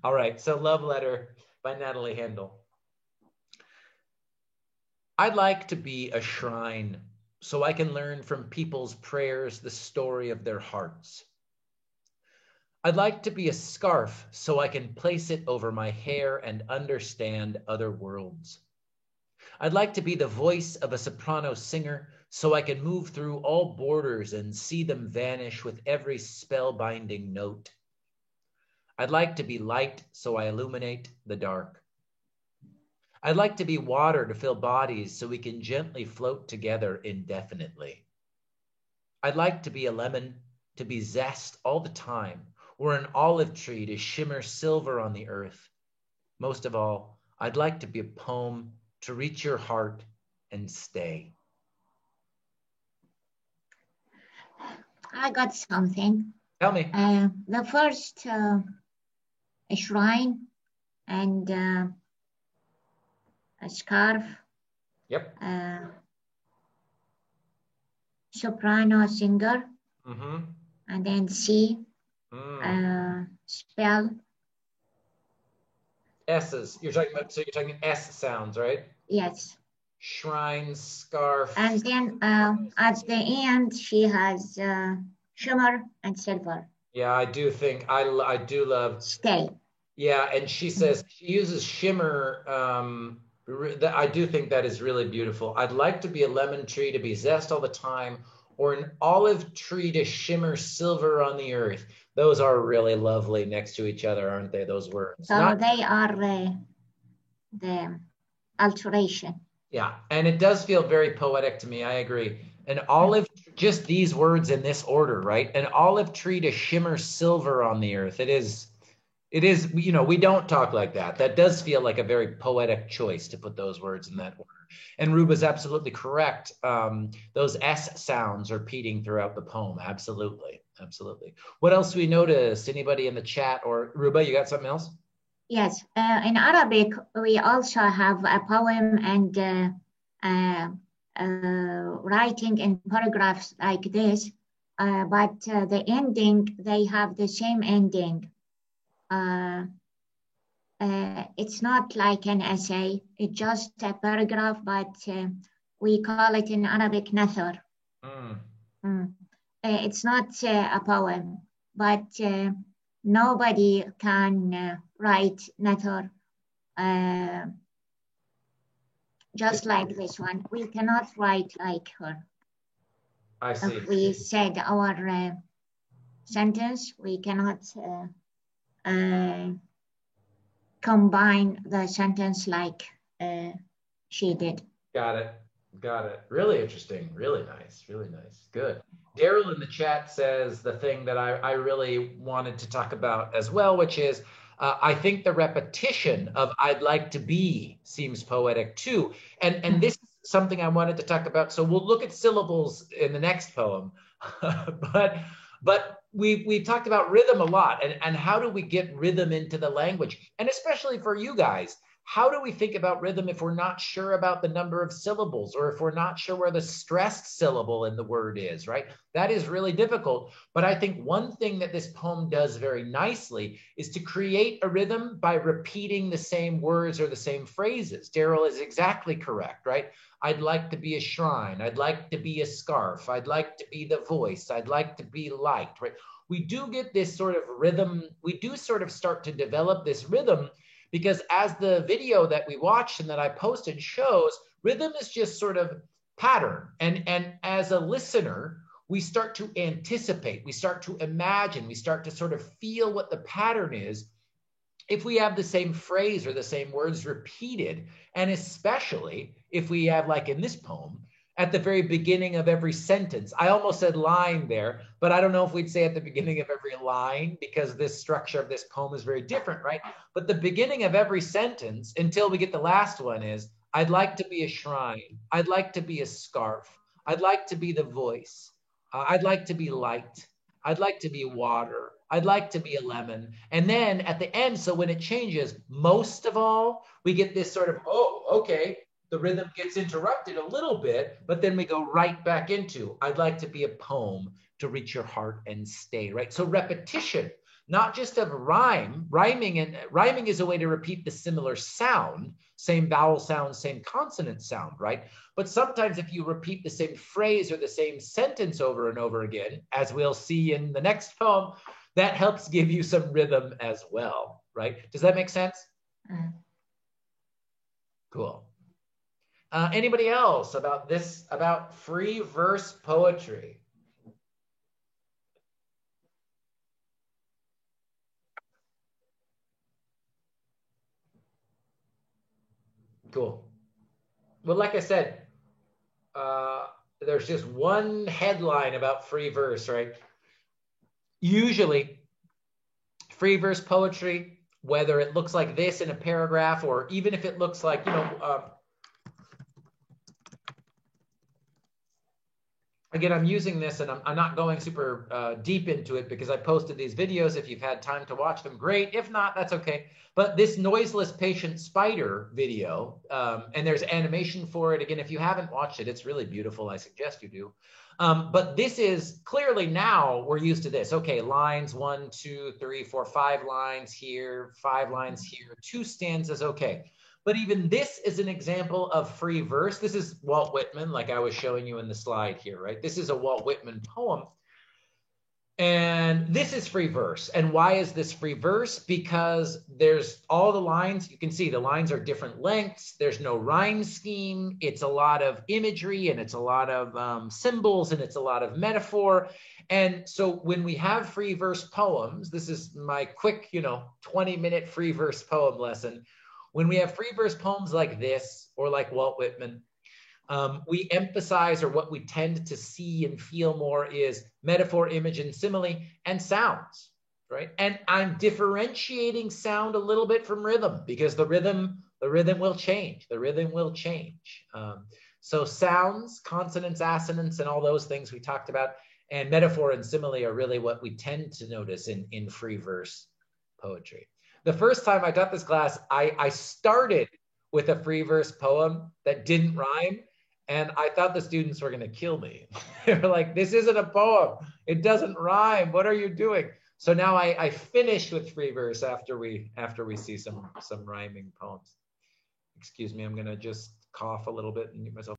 All right, so Love Letter by Natalie Handel. I'd like to be a shrine so I can learn from people's prayers the story of their hearts. I'd like to be a scarf so I can place it over my hair and understand other worlds. I'd like to be the voice of a soprano singer so I can move through all borders and see them vanish with every spellbinding note. I'd like to be light so I illuminate the dark. I'd like to be water to fill bodies so we can gently float together indefinitely. I'd like to be a lemon to be zest all the time, or an olive tree to shimmer silver on the earth. Most of all, I'd like to be a poem to reach your heart and stay. I got something. Tell me. The first, a shrine and a scarf. Yep. Soprano singer. Mm-hmm. And then C. Spell. S's. You're talking S sounds, right? Yes. Shrine, scarf. And then at the end, she has shimmer and silver. Yeah, I do think I do love stay. Yeah, and she says she uses shimmer. I do think that is really beautiful. I'd like to be a lemon tree to be zest all the time, or an olive tree to shimmer silver on the earth. Those are really lovely next to each other, aren't they, those words? So they are the alteration. Yeah, and it does feel very poetic to me, I agree. An olive, just these words in this order, right? An olive tree to shimmer silver on the earth. It is, we don't talk like that. That does feel like a very poetic choice to put those words in that order. And Ruba's absolutely correct. Those S sounds are repeating throughout the poem. Absolutely, absolutely. What else do we notice? Anybody in the chat, or Ruba, you got something else? Yes, in Arabic, we also have a poem and writing in paragraphs like this. but the ending, they have the same ending. It's not like an essay, it's just a paragraph, but we call it in Arabic nathar. It's not a poem, but nobody can write nathar just like this one. We cannot write like her. I see. If we said our sentence, we cannot combine the sentence like she did. Got it. Got it. Really interesting. Really nice. Really nice. Good. Daryl in the chat says the thing that I really wanted to talk about as well, which is I think the repetition of I'd like to be seems poetic too. And this is something I wanted to talk about. So we'll look at syllables in the next poem. But we talked about rhythm a lot and how do we get rhythm into the language? And especially for you guys, how do we think about rhythm if we're not sure about the number of syllables or if we're not sure where the stressed syllable in the word is, right? That is really difficult. But I think one thing that this poem does very nicely is to create a rhythm by repeating the same words or the same phrases. Daryl is exactly correct, right? I'd like to be a shrine. I'd like to be a scarf. I'd like to be the voice. I'd like to be light, right? We do get this sort of rhythm. We do sort of start to develop this rhythm because as the video that we watched and that I posted shows, rhythm is just sort of pattern. And as a listener, we start to anticipate, we start to imagine, we start to sort of feel what the pattern is if we have the same phrase or the same words repeated. And especially if we have, like in this poem, at the very beginning of every sentence. I almost said line there, but I don't know if we'd say at the beginning of every line because this structure of this poem is very different, right? But the beginning of every sentence until we get the last one is, I'd like to be a shrine. I'd like to be a scarf. I'd like to be the voice. I'd like to be light. I'd like to be water. I'd like to be a lemon. And then at the end, so when it changes, most of all, we get this sort of, oh, okay, the rhythm gets interrupted a little bit, but then we go right back into, I'd like to be a poem to reach your heart and stay, right? So repetition, not just of rhyme, rhyming is a way to repeat the similar sound, same vowel sound, same consonant sound, right? But sometimes if you repeat the same phrase or the same sentence over and over again, as we'll see in the next poem, that helps give you some rhythm as well, right? Does that make sense? Cool. Anybody else about this, about free verse poetry? Cool. Well, like I said, there's just one headline about free verse, right? Usually, free verse poetry, whether it looks like this in a paragraph or even if it looks like, again, I'm using this and I'm not going super deep into it because I posted these videos. If you've had time to watch them, great. If not, that's okay. But this noiseless patient spider video, and there's animation for it. Again, if you haven't watched it, it's really beautiful. I suggest you do. But this is clearly now we're used to this. Okay, lines 1, 2, 3, 4, 5 lines here, 5 lines here, 2 stanzas. Okay. But even this is an example of free verse. This is Walt Whitman, like I was showing you in the slide here, right? This is a Walt Whitman poem. And this is free verse. And why is this free verse? Because there's all the lines. You can see the lines are different lengths. There's no rhyme scheme. It's a lot of imagery and it's a lot of symbols and it's a lot of metaphor. And so when we have free verse poems, this is my quick, 20-minute free verse poem lesson. When we have free verse poems like this, or like Walt Whitman, we emphasize, or what we tend to see and feel more is metaphor, image, and simile, and sounds, right? And I'm differentiating sound a little bit from rhythm because the rhythm will change. The rhythm will change. So sounds, consonants, assonants, and all those things we talked about, and metaphor and simile are really what we tend to notice in free verse poetry. The first time I taught this class, I started with a free verse poem that didn't rhyme. And I thought the students were going to kill me. They were like, this isn't a poem. It doesn't rhyme. What are you doing? So now I finished with free verse after we see some rhyming poems. Excuse me, I'm going to just cough a little bit and get myself.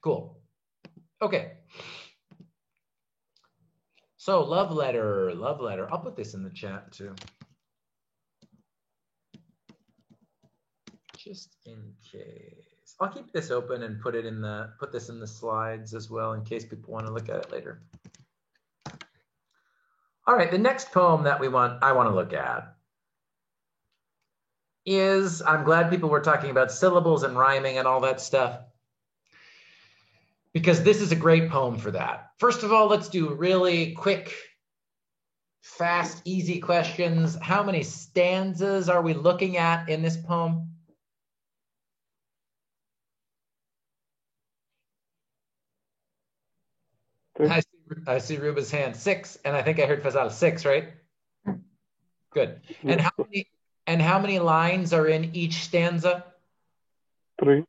Cool. Okay. So love letter. I'll put this in the chat too. Just in case. I'll keep this open and put this in the slides as well in case people want to look at it later. All right, the next poem that I want to look at is, I'm glad people were talking about syllables and rhyming and all that stuff, because this is a great poem for that. First of all, let's do really quick, fast, easy questions. How many stanzas are we looking at in this poem? I see Ruba's hand. 6, and I think I heard Fazal 6, right? Good. And how many lines are in each stanza? 3.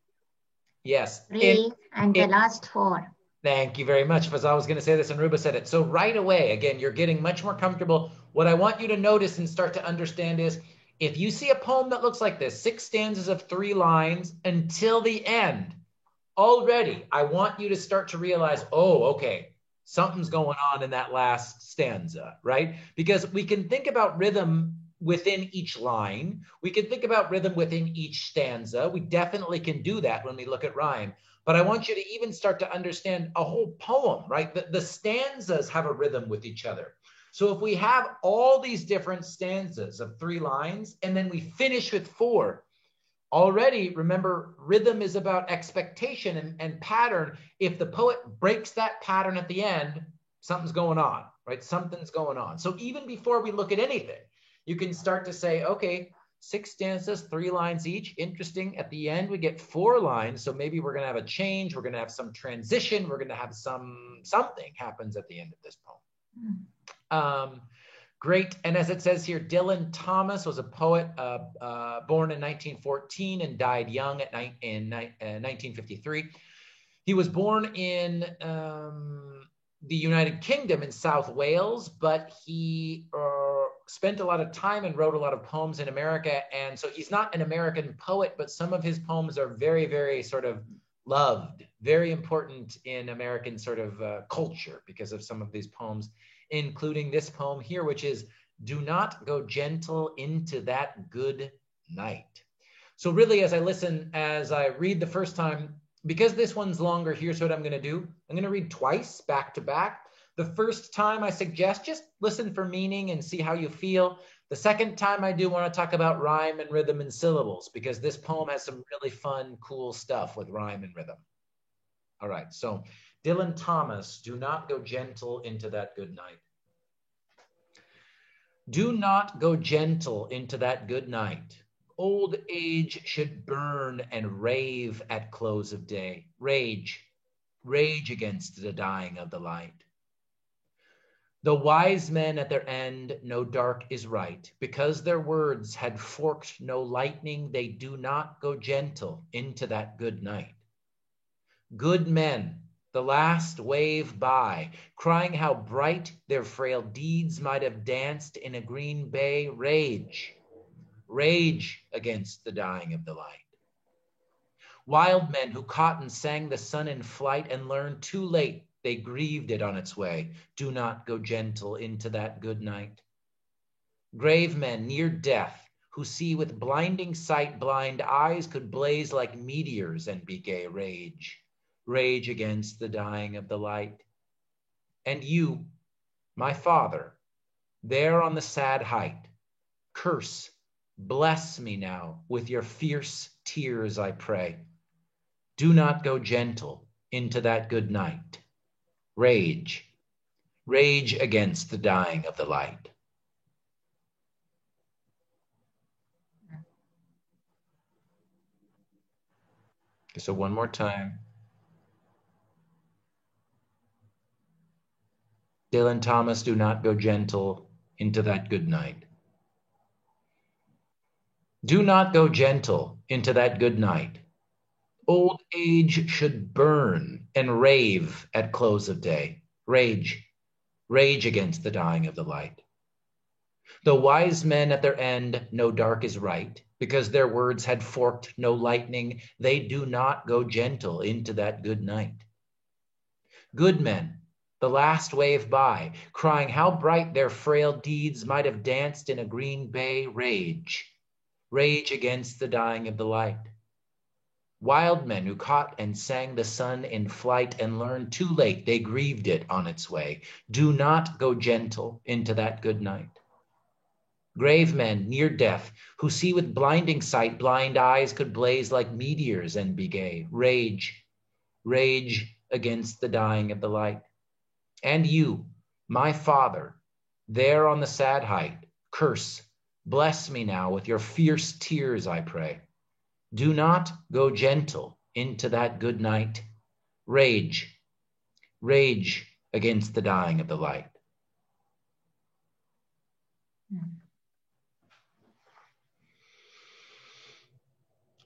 Yes. 3 and the last 4. Thank you very much. Fazal was going to say this and Ruba said it. So right away, again, you're getting much more comfortable. What I want you to notice and start to understand is, if you see a poem that looks like this, 6 stanzas of 3 lines until the end, already, I want you to start to realize, oh, okay, something's going on in that last stanza, right? Because we can think about rhythm within each line. We can think about rhythm within each stanza. We definitely can do that when we look at rhyme. But I want you to even start to understand a whole poem, right? The stanzas have a rhythm with each other. So if we have all these different stanzas of 3 lines, and then we finish with 4, already, remember, rhythm is about expectation and pattern. If the poet breaks that pattern at the end, something's going on, right? Something's going on. So even before we look at anything, you can start to say, okay, 6 stanzas, 3 lines each. Interesting. At the end, we get 4 lines. So maybe we're going to have a change. We're going to have some transition. We're going to have something happens at the end of this poem. Great. And as it says here, Dylan Thomas was a poet born in 1914 and died young in 1953. He was born in the United Kingdom in South Wales, but he spent a lot of time and wrote a lot of poems in America. And so he's not an American poet, but some of his poems are very, very sort of loved, very important in American sort of culture because of some of these poems, including this poem here, which is, "Do not go gentle into that good night." So really, as I read the first time, because this one's longer, here's what I'm going to do. I'm going to read twice back to back. The first time I suggest just listen for meaning and see how you feel. The second time I do want to talk about rhyme and rhythm and syllables, because this poem has some really fun, cool stuff with rhyme and rhythm. All right, so Dylan Thomas, "Do not go gentle into that good night." Do not go gentle into that good night. Old age should burn and rave at close of day. Rage against the dying of the light. The wise men at their end know dark is right. Because their words had forked no lightning, they do not go gentle into that good night. Good men, the last wave by, crying how bright their frail deeds might have danced in a green bay. Rage against the dying of the light. Wild men who caught and sang the sun in flight and learned too late they grieved it on its way. Do not go gentle into that good night. Grave men near death who see with blinding sight, blind eyes could blaze like meteors and be gay. Rage against the dying of the light. And you, my father, there on the sad height, curse, bless me now with your fierce tears, I pray. Do not go gentle into that good night. Rage against the dying of the light. Okay, so one more time. Dylan Thomas, do not go gentle into that good night. Do not go gentle into that good night. Old age should burn and rave at close of day. Rage against the dying of the light. The wise men at their end know dark is right, because their words had forked no lightning, they do not go gentle into that good night. Good men, the last wave by, crying how bright their frail deeds might have danced in a green bay, rage against the dying of the light. Wild men who caught and sang the sun in flight and learned too late they grieved it on its way, do not go gentle into that good night. Grave men near death, who see with blinding sight, blind eyes could blaze like meteors and be gay. Rage against the dying of the light. And you, my father, there on the sad height, curse, bless me now with your fierce tears, I pray. Do not go gentle into that good night. Rage against the dying of the light.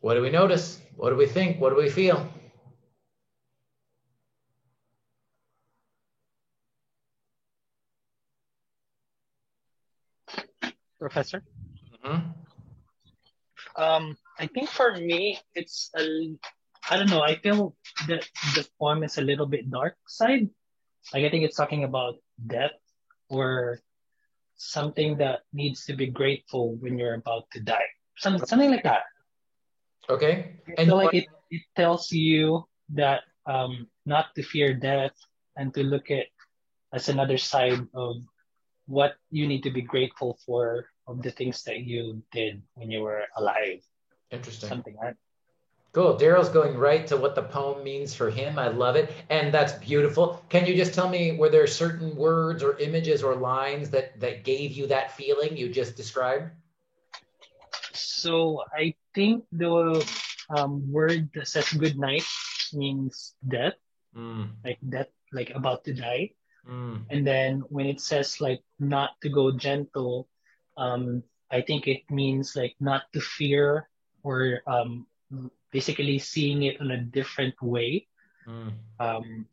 What do we notice? What do we think? What do we feel? Professor? Mm-hmm. I think for me, it's I don't know, I feel that the poem is a little bit dark side. Like, I think it's talking about death or something that needs to be grateful when you're about to die. Something like that. Okay. I feel like it tells you that not to fear death and to look at as another side of what you need to be grateful for, of the things that you did when you were alive. Interesting. Something like that. Cool. Daryl's going right to what the poem means for him. I love it. And that's beautiful. Can you just tell me, were there certain words or images or lines that gave you that feeling you just described? So I think the word that says good night means death, like death, like about to die. And then when it says like not to go gentle, I think it means like not to fear, or basically seeing it in a different way.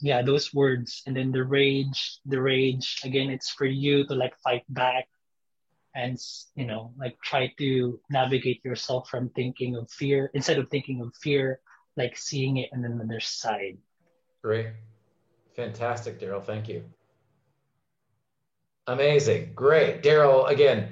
Yeah, those words. And then the rage, again, it's for you to like fight back and, you know, like try to navigate yourself from thinking of fear, instead of thinking of fear, like seeing it on another side. Great. Fantastic, Daryl. Thank you. Amazing. Great. Daryl, again,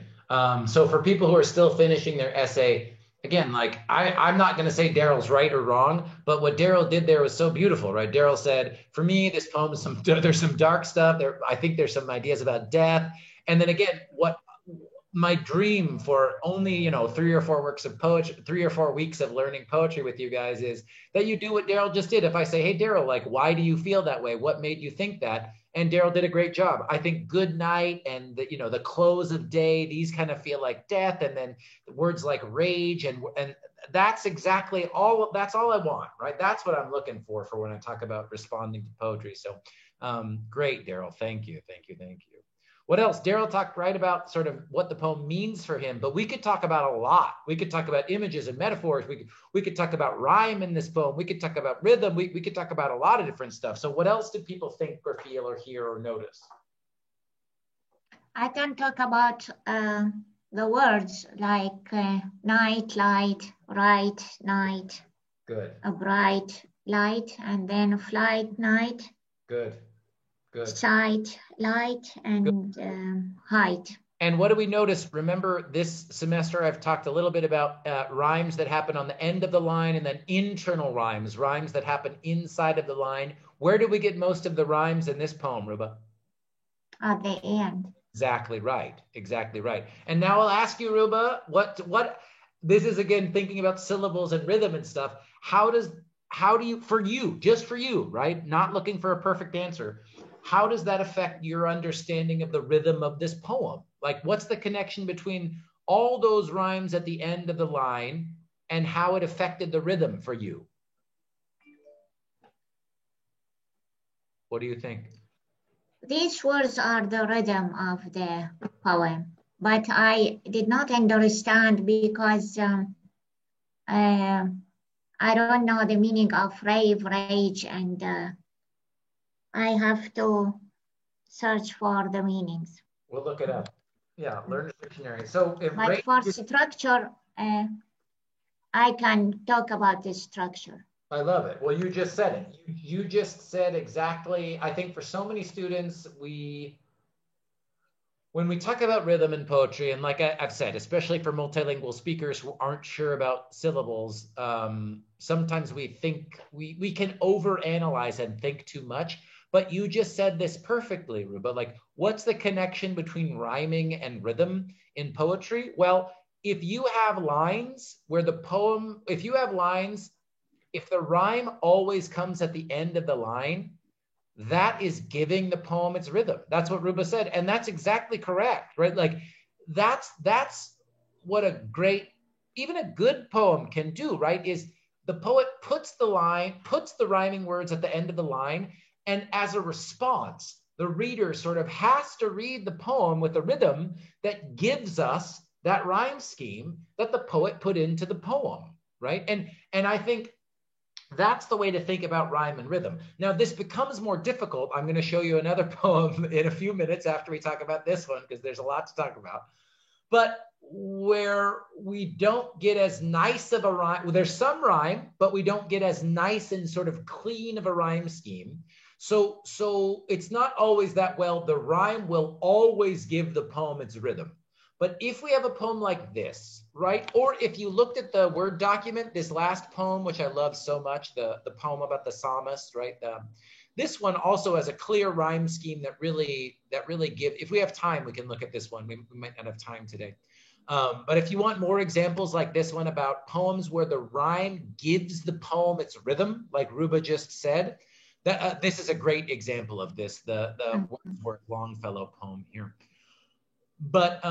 so for people who are still finishing their essay, again, like I'm not going to say Daryl's right or wrong, but what Daryl did there was so beautiful, right? Daryl said, for me, this poem is there's some dark stuff there. I think there's some ideas about death. And then again, what my dream for only, 3 or 4 works of poetry, 3 or 4 weeks of learning poetry with you guys is that you do what Daryl just did. If I say, hey, Daryl, like, why do you feel that way? What made you think that? And Daryl did a great job. I think good night and the close of day, these kind of feel like death. And then words like rage and that's exactly all. That's all I want, right? That's what I'm looking for when I talk about responding to poetry. So great, Daryl. Thank you. What else? Daryl talked right about sort of what the poem means for him, but we could talk about a lot. We could talk about images and metaphors. We could talk about rhyme in this poem. We could talk about rhythm. We could talk about a lot of different stuff. So what else did people think or feel or hear or notice? I can talk about the words like night, light, right, night. Good. A bright light, and then flight, night. Good. Sight, light, and height. And what do we notice? Remember, this semester I've talked a little bit about rhymes that happen on the end of the line, and then internal rhymes that happen inside of the line. Where do we get most of the rhymes in this poem, Ruba? At the end. Exactly right. And now I'll ask you, Ruba, what this is, again, thinking about syllables and rhythm and stuff. How do you, for you, right? Not looking for a perfect answer. How does that affect your understanding of the rhythm of this poem? Like, what's the connection between all those rhymes at the end of the line and how it affected the rhythm for you? What do you think? These words are the rhythm of the poem, but I did not understand because I don't know the meaning of rave, rage, and I have to search for the meanings. We'll look it up. Yeah, Learner's Dictionary. So if but for structure, I can talk about the structure. I love it. Well, you just said it. You just said exactly. I think for so many students, when we talk about rhythm in poetry, and like I've said, especially for multilingual speakers who aren't sure about syllables, sometimes we think we can overanalyze and think too much. But you just said this perfectly, Ruba. Like, what's the connection between rhyming and rhythm in poetry? Well, if you have lines where the poem, if the rhyme always comes at the end of the line, that is giving the poem its rhythm. That's what Ruba said. And that's exactly correct, right? Like that's what even a good poem can do, right? Is the poet puts the rhyming words at the end of the line. And as a response, the reader sort of has to read the poem with a rhythm that gives us that rhyme scheme that the poet put into the poem, right? And I think that's the way to think about rhyme and rhythm. Now, this becomes more difficult. I'm going to show you another poem in a few minutes after we talk about this one, because there's a lot to talk about. But where we don't get as nice of a rhyme, well, there's some rhyme, but we don't get as nice and sort of clean of a rhyme scheme. So it's not always that well. The rhyme will always give the poem its rhythm. But if we have a poem like this, right? Or if you looked at the Word document, this last poem, which I love so much, the poem about the psalmist, right? This one also has a clear rhyme scheme that really if we have time, we can look at this one. We might not have time today. But if you want more examples like this one about poems where the rhyme gives the poem its rhythm, like Ruba just said, this is a great example of this, the Wordsworth Longfellow poem here. But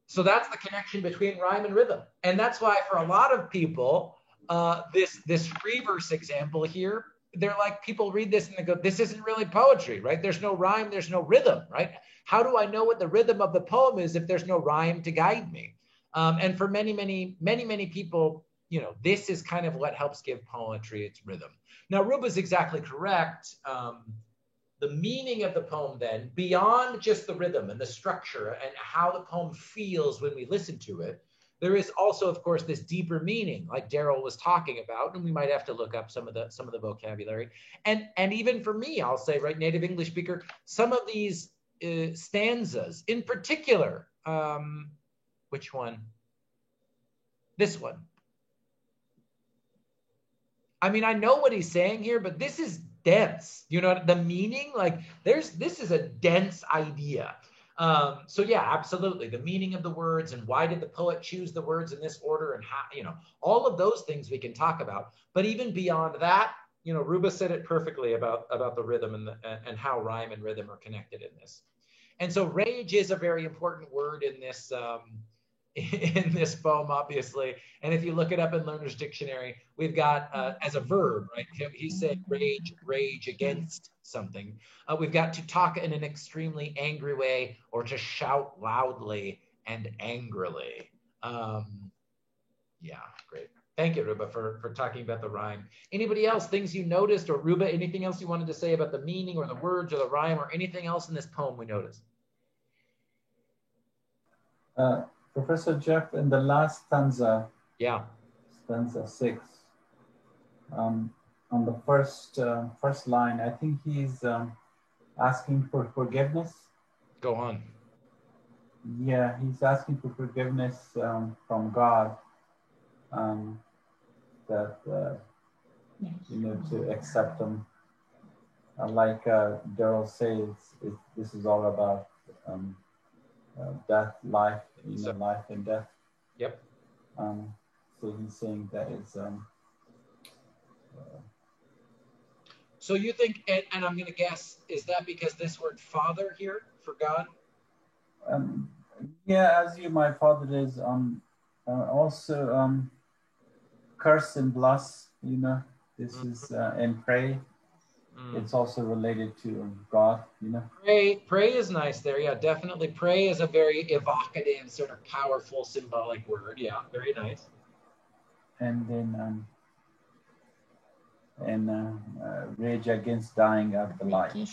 so that's the connection between rhyme and rhythm. And that's why for a lot of people, this free verse example here, they're like, people read this and they go, this isn't really poetry, right? There's no rhyme, there's no rhythm, right? How do I know what the rhythm of the poem is if there's no rhyme to guide me? And for many people, you know, this is kind of what helps give poetry its rhythm. Now, Ruba's exactly correct. The meaning of the poem then, beyond just the rhythm and the structure and how the poem feels when we listen to it, there is also, of course, this deeper meaning, like Daryl was talking about, and we might have to look up some of the vocabulary. And even for me, I'll say, right, native English speaker, some of these stanzas, in particular, which one? This one. I mean, I know what he's saying here, but this is dense. You know, the meaning, like this is a dense idea. So yeah, absolutely. The meaning of the words and why did the poet choose the words in this order and how, you know, all of those things we can talk about. But even beyond that, you know, Ruba said it perfectly about the rhythm and how rhyme and rhythm are connected in this. And so rage is a very important word in this poem, obviously. And if you look it up in Learner's Dictionary, we've got as a verb, right? He's saying rage against something. We've got to talk in an extremely angry way or to shout loudly and angrily. Yeah, great. Thank you, Ruba, for talking about the rhyme. Anybody else, things you noticed, or Ruba, anything else you wanted to say about the meaning or the words or the rhyme or anything else in this poem we noticed? Professor Jeff, in the last stanza, stanza 6, on the first line, I think he's asking for forgiveness. Go on. Yeah, he's asking for forgiveness from God, that you know, to accept him. Like Daryl says, this is all about death, life, you know, life and death. Yep. So he's saying that is. So you think, and I'm going to guess, is that because this word "father" here for God? Yeah, as you, my father is. Also, curse and bless. You know, this is and pray. It's also related to God, you know. Pray is nice there. Yeah, definitely. Pray is a very evocative, sort of powerful, symbolic word. Yeah, very nice. And then and rage against dying of the light. The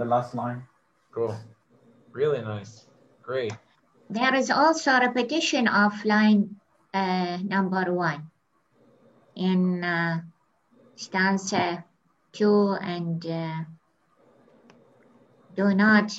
last line. Cool. Really nice. Great. There is also a repetition of line number 1 in stanza 2, and do not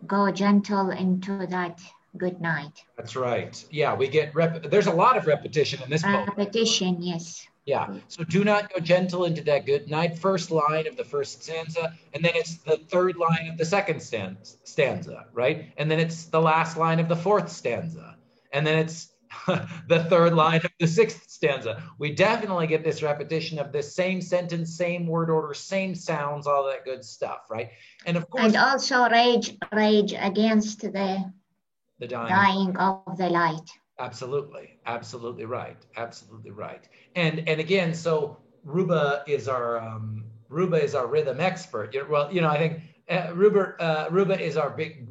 go gentle into that good night. That's right. Yeah, we get there's a lot of repetition in this poem. Repetition, yes. Yeah. So do not go gentle into that good night. First line of the first stanza, and then it's the third line of the second stanza, right? And then it's the last line of the fourth stanza, and then it's the third line of the sixth stanza. We definitely get this repetition of this same sentence, same word order, same sounds, all that good stuff, right? And of course, and also rage against the dying of the light. Absolutely, absolutely right, absolutely right. And again, so Ruba is our rhythm expert. Well, I think Ruba is our big,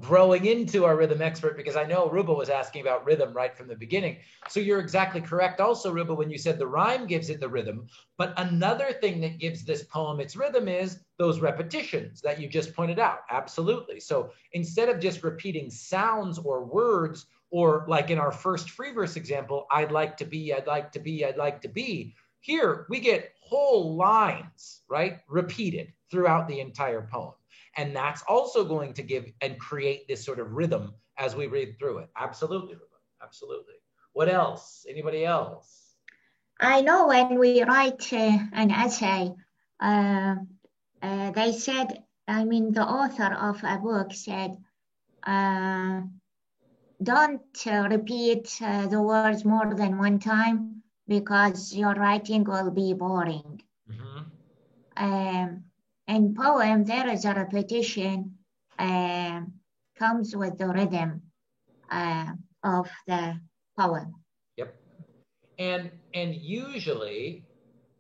growing into our rhythm expert, because I know Ruba was asking about rhythm right from the beginning. So you're exactly correct also, Ruba, when you said the rhyme gives it the rhythm. But another thing that gives this poem its rhythm is those repetitions that you just pointed out. Absolutely. So instead of just repeating sounds or words, or like in our first free verse example, I'd like to be, I'd like to be, I'd like to be. Here we get whole lines, right? Repeated throughout the entire poem. And that's also going to give and create this sort of rhythm as we read through it. Absolutely, absolutely. What else? Anybody else? I know when we write an essay, they said, the author of a book said, don't repeat the words more than one time, because your writing will be boring. In poem, there is a repetition, comes with the rhythm of the poem. Yep. And usually,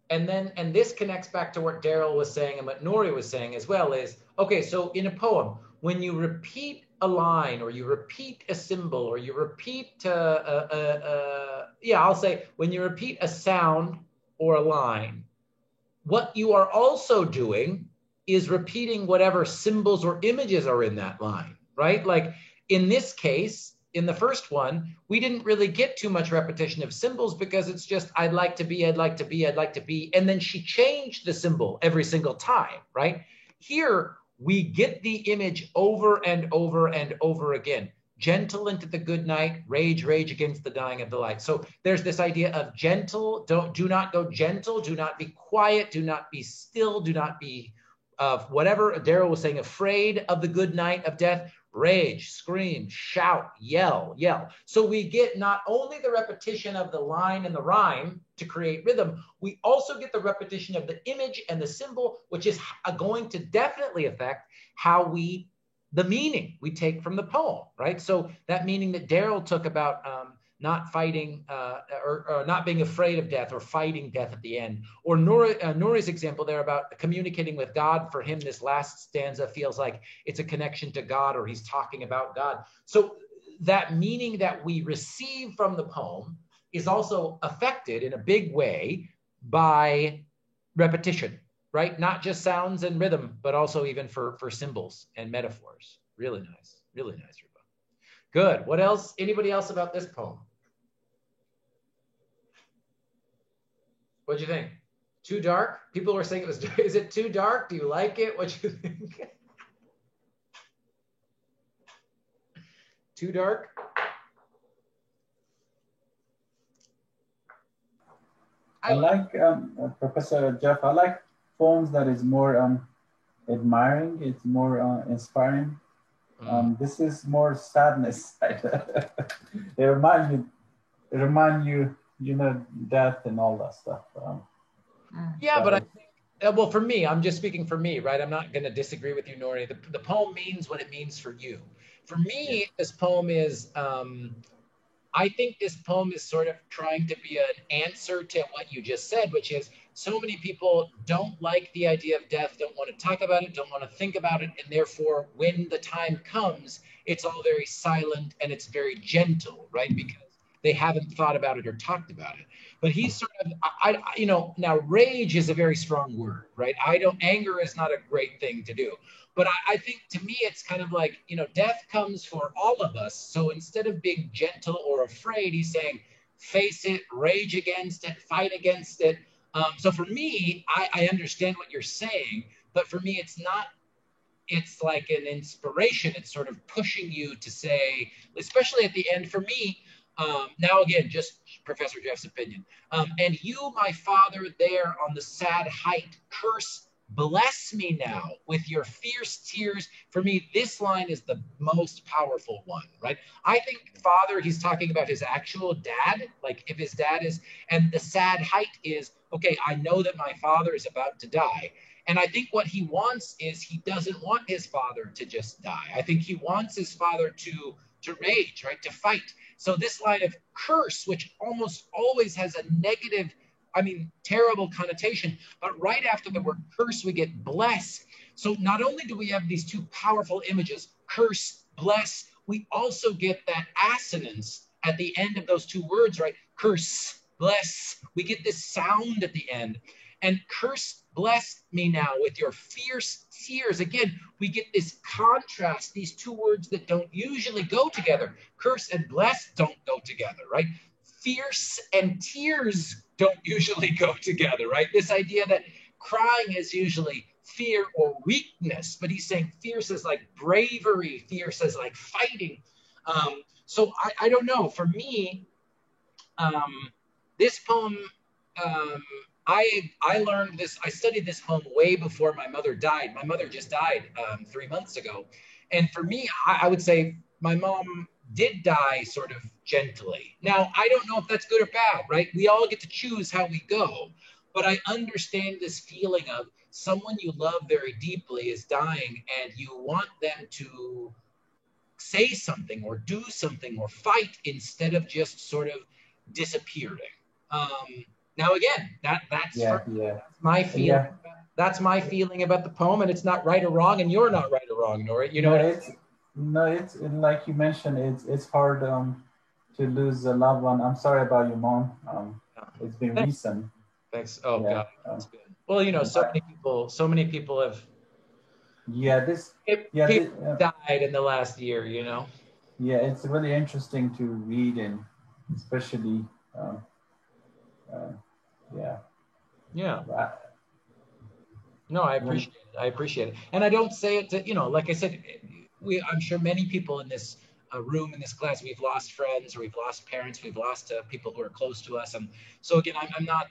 and this connects back to what Daryl was saying and what Nori was saying as well, is, okay, so in a poem, when you repeat a line, or you repeat a symbol, or you repeat I'll say when you repeat a sound or a line, what you are also doing is repeating whatever symbols or images are in that line, right? Like in this case, in the first one, we didn't really get too much repetition of symbols, because it's just, I'd like to be, I'd like to be, I'd like to be. And then she changed the symbol every single time, right? Here, we get the image over and over and over again. Gentle into the good night, rage against the dying of the light. So there's this idea of gentle, do not go gentle, do not be quiet, do not be still, do not be whatever Daryl was saying, afraid of the good night of death. Rage, scream, shout, yell. So we get not only the repetition of the line and the rhyme to create rhythm, we also get the repetition of the image and the symbol, which is going to definitely affect the meaning we take from the poem, right? So that meaning that Daryl took about not fighting or not being afraid of death, or fighting death at the end. Or Nori's example there about communicating with God. For him, this last stanza feels like it's a connection to God, or he's talking about God. So that meaning that we receive from the poem is also affected in a big way by repetition, right? Not just sounds and rhythm, but also even for symbols and metaphors. Really nice, Ruba. Good. What else? Anybody else about this poem? What'd you think? Too dark? People were saying is it too dark? Do you like it? What'd you think? Too dark? I like, Professor Jeff, I like poems that is more admiring, it's more inspiring. This is more sadness. It remind you, death and all that stuff. Yeah, but I think, well, for me, I'm just speaking for me, right? I'm not going to disagree with you, Nori. The poem means what it means for you. For me, this poem is, I think this poem is sort of trying to be an answer to what you just said, which is so many people don't like the idea of death, don't want to talk about it, don't want to think about it, and therefore when the time comes, it's all very silent and it's very gentle, right? Because they haven't thought about it or talked about it. But he's sort of, you know, now rage is a very strong word, right? Anger is not a great thing to do. But I think to me, it's kind of like, you know, death comes for all of us. So instead of being gentle or afraid, he's saying, face it, rage against it, fight against it. So for me, I understand what you're saying, but for me, it's not, it's like an inspiration. It's sort of pushing you to say, especially at the end for me, now again, just Professor Jeff's opinion. And you, my father, there on the sad height, curse, bless me now with your fierce tears. For me, this line is the most powerful one, right? I think father, he's talking about his actual dad, like if his dad is, and the sad height is, okay, I know that my father is about to die. And I think what he wants is he doesn't want his father to just die. I think he wants his father to rage, right? To fight. So this line of curse, which almost always has a negative, I mean, terrible connotation, but right after the word curse, we get bless. So not only do we have these two powerful images, curse, bless, we also get that assonance at the end of those two words, right? Curse, bless. We get this sound at the end. And curse, bless me now with your fierce tears. Again, we get this contrast, these two words that don't usually go together. Curse and bless don't go together, right? Fierce and tears don't usually go together, right? This idea that crying is usually fear or weakness, but he's saying fierce is like bravery, fierce is like fighting. So I don't know. For me, this poem, I learned this, I studied this poem way before my mother died. My mother just died 3 months ago. And for me, I would say my mom did die sort of gently. Now, I don't know if that's good or bad, right? We all get to choose how we go. But I understand this feeling of someone you love very deeply is dying and you want them to say something or do something or fight instead of just sort of disappearing. Now again, that's my feeling. Yeah. That's my feeling about the poem, and it's not right or wrong, and you're not right or wrong, Nora. You know, it's like you mentioned, it's hard to lose a loved one. I'm sorry about your mom. It's been recent. Thanks. Oh yeah. God, that's good. Well, you know, so many people have. Died in the last year. You know. Yeah, it's really interesting to read, and especially. Yeah. No, I appreciate it. I appreciate it. And I don't say it to, you know, like I said, I'm sure many people in this room, in this class, we've lost friends, or we've lost parents, we've lost people who are close to us. And so again, I'm not,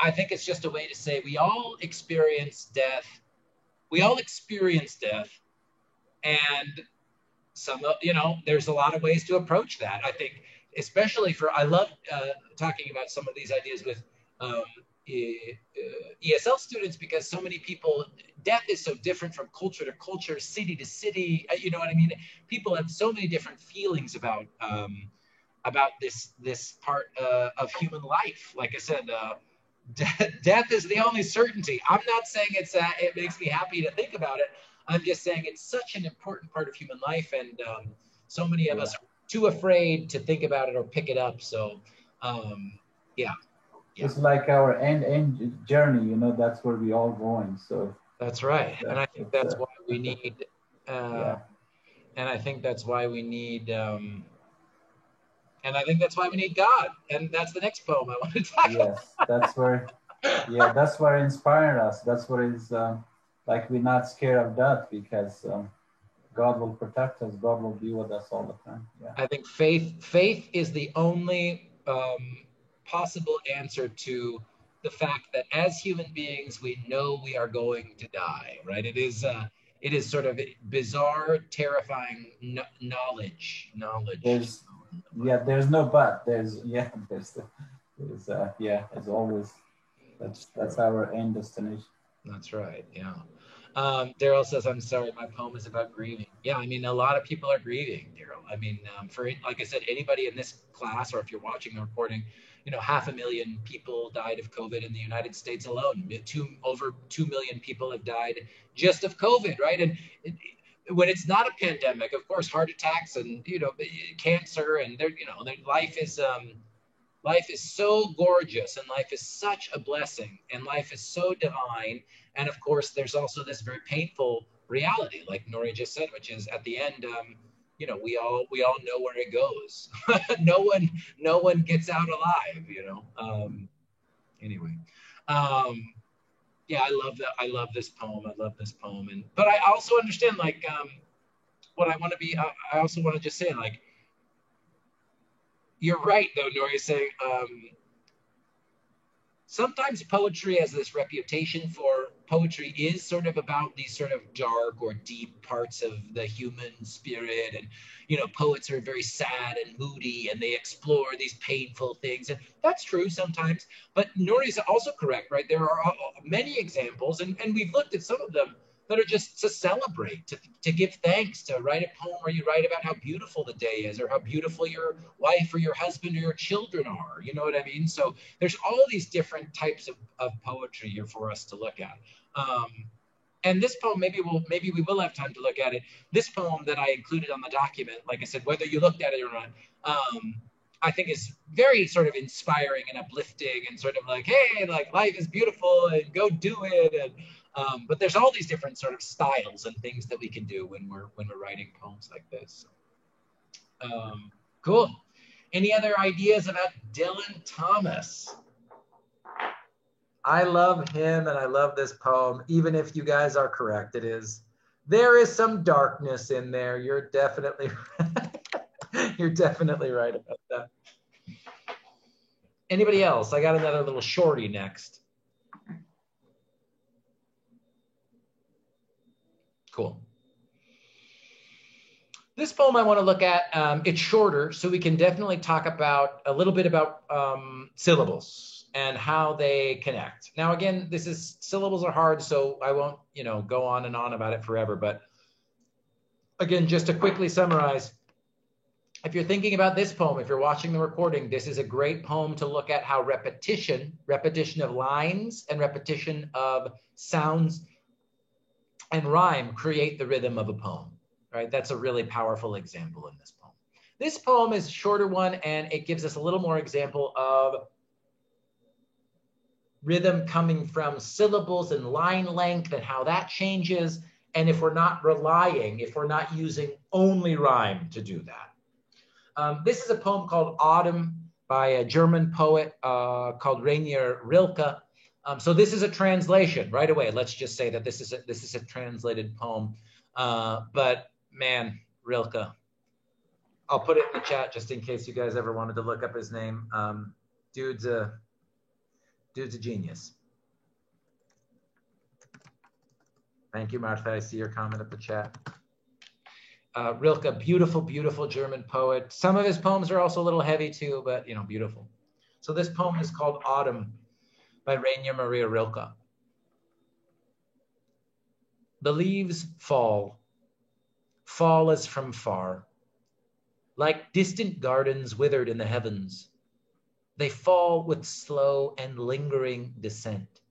I think it's just a way to say we all experience death. We all experience death. And some, you know, there's a lot of ways to approach that. I think, especially I love talking about some of these ideas with ESL students, because so many people, death is so different from culture to culture, city to city. You know what I mean? People have so many different feelings about this part of human life. Like I said, death is the only certainty. I'm not saying it makes me happy to think about it. I'm just saying it's such an important part of human life, and so many of us are too afraid to think about it or pick it up. So, yeah. It's like our end journey, you know, that's where we all going. So that's right. And I think that's why we need, and I think that's why we need, and I think that's why we need God. And that's the next poem I want to talk about. That's where, that's what inspired us. That's what is, like, we're not scared of death, because God will protect us. God will be with us all the time. Yeah. I think faith is the only possible answer to the fact that as human beings, we know we are going to die, right? It is sort of bizarre, terrifying knowledge. There's no but. It's always, that's our end destination. That's right. Yeah. Daryl says, I'm sorry, my poem is about grieving. Yeah, I mean, a lot of people are grieving, Daryl. I mean, like I said, anybody in this class, or if you're watching the recording, you know, 500,000 people died of COVID in the United States alone. Over 2 million people have died just of COVID, right? And when it's not a pandemic, of course, heart attacks and, you know, cancer and there, you know, life is so gorgeous and life is such a blessing and life is so divine. And of course, there's also this very painful reality, like Nori just said, which is at the end, you know, we all know where it goes. no one gets out alive, you know. Anyway, yeah, I love that. I love this poem. I love this poem. And but I also understand, like, what I want to be. I also want to just say, like, you're right, though, Nori, saying sometimes poetry has this reputation for poetry is sort of about these sort of dark or deep parts of the human spirit. And, you know, poets are very sad and moody and they explore these painful things. And that's true sometimes. But Nori is also correct, right? There are many examples, and we've looked at some of them that are just to celebrate, to give thanks, to write a poem where you write about how beautiful the day is or how beautiful your wife or your husband or your children are. You know what I mean? So there's all these different types of poetry here for us to look at. And this poem, maybe we will have time to look at it. This poem that I included on the document, like I said, whether you looked at it or not, I think is very sort of inspiring and uplifting and sort of like, hey, like life is beautiful and go do it. And but there's all these different sort of styles and things that we can do when we're writing poems like this. Cool. Any other ideas about Dylan Thomas? I love him and I love this poem, even if you guys are correct. There is some darkness in there. You're definitely right about that. Anybody else? I got another little shorty next. Cool. This poem I want to look at, it's shorter, so we can definitely talk about a little bit about syllables and how they connect. Now, again, syllables are hard, so I won't, you know, go on and on about it forever. But again, just to quickly summarize, if you're thinking about this poem, if you're watching the recording, this is a great poem to look at how repetition of lines and repetition of sounds and rhyme create the rhythm of a poem, right? That's a really powerful example in this poem. This poem is a shorter one, and it gives us a little more example of rhythm coming from syllables and line length and how that changes. And if we're not using only rhyme to do that. This is a poem called Autumn by a German poet called Rainer Rilke. So this is a translation right away. Let's just say that this is a translated poem. But man, Rilke, I'll put it in the chat just in case you guys ever wanted to look up his name. Dude's a genius. Thank you, Martha. I see your comment at the chat. Rilke, beautiful, beautiful German poet. Some of his poems are also a little heavy too, but, you know, beautiful. So this poem is called Autumn by Rainer Maria Rilke. The leaves fall as from far, like distant gardens withered in the heavens. They fall with slow and lingering descent.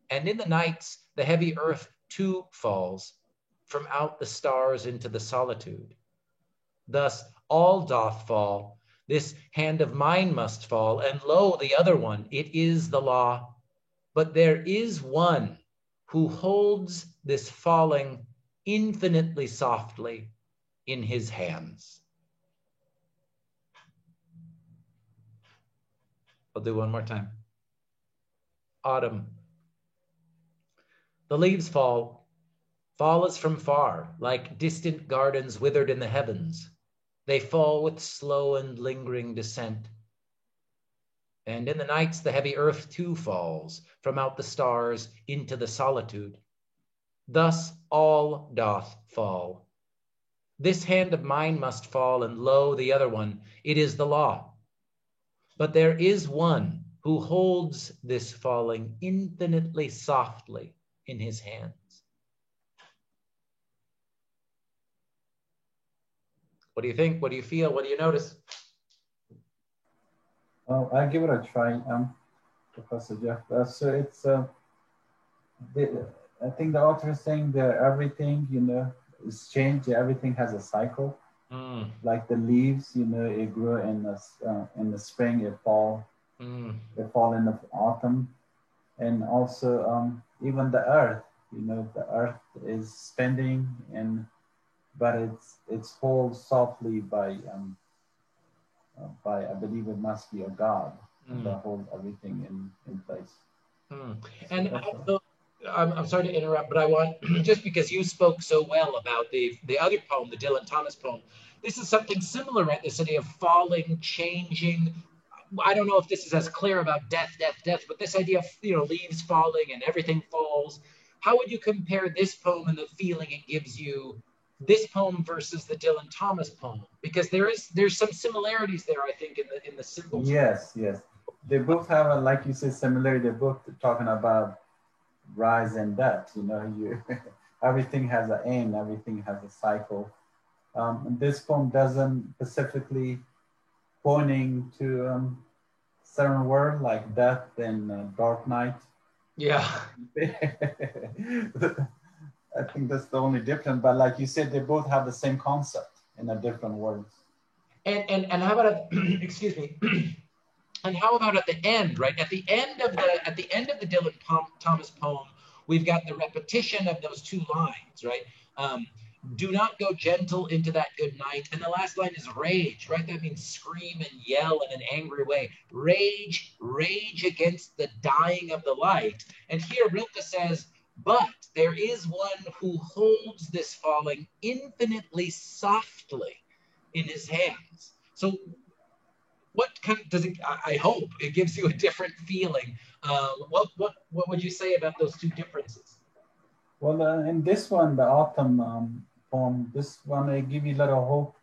And in the nights, the heavy earth too falls from out the stars into the solitude. Thus all doth fall, this hand of mine must fall, and lo, the other one, it is the law. But there is one who holds this falling infinitely softly in his hands. I'll do one more time. Autumn. The leaves fall as from far, like distant gardens withered in the heavens. They fall with slow and lingering descent. And in the nights, the heavy earth too falls from out the stars into the solitude. Thus all doth fall. This hand of mine must fall, and lo, the other one, it is the law. But there is one who holds this falling infinitely softly in his hands. What do you think? What do you feel? What do you notice? Well, I'll give it a try, Professor Jeff. So it's I think the author is saying that everything, is changed. Everything has a cycle. Like the leaves, it grew in the spring, it fall in the autumn, and also even the earth. The earth is spinning, but it's pulled softly by I believe it must be a God that holds everything in place. And also, I'm sorry to interrupt, but I want, just because you spoke so well about the other poem, the Dylan Thomas poem, this is something similar, right? This idea of falling, changing. I don't know if this is as clear about death, but this idea of, leaves falling and everything falls. How would you compare this poem and the feeling it gives you, this poem versus the Dylan Thomas poem? Because there's some similarities there, I think, in the symbols. Yes. They both have, like you said, similarity. They're both talking about rise and death. Everything has an end, everything has a cycle. This poem doesn't specifically pointing to certain word like death and dark night. Yeah. I think that's the only difference. But like you said, they both have the same concept in a different words. And how about excuse me? And how about at the end, right? At the end of the Dylan Thomas poem, we've got the repetition of those two lines, right? Do not go gentle into that good night. And the last line is rage, right? That means scream and yell in an angry way. Rage against the dying of the light. And here Rilke says, but there is one who holds this falling infinitely softly in his hands. So what kind of, does it, I hope it gives you a different feeling. What would you say about those two differences? Well, in this one, the autumn poem, this one, I give you a little hope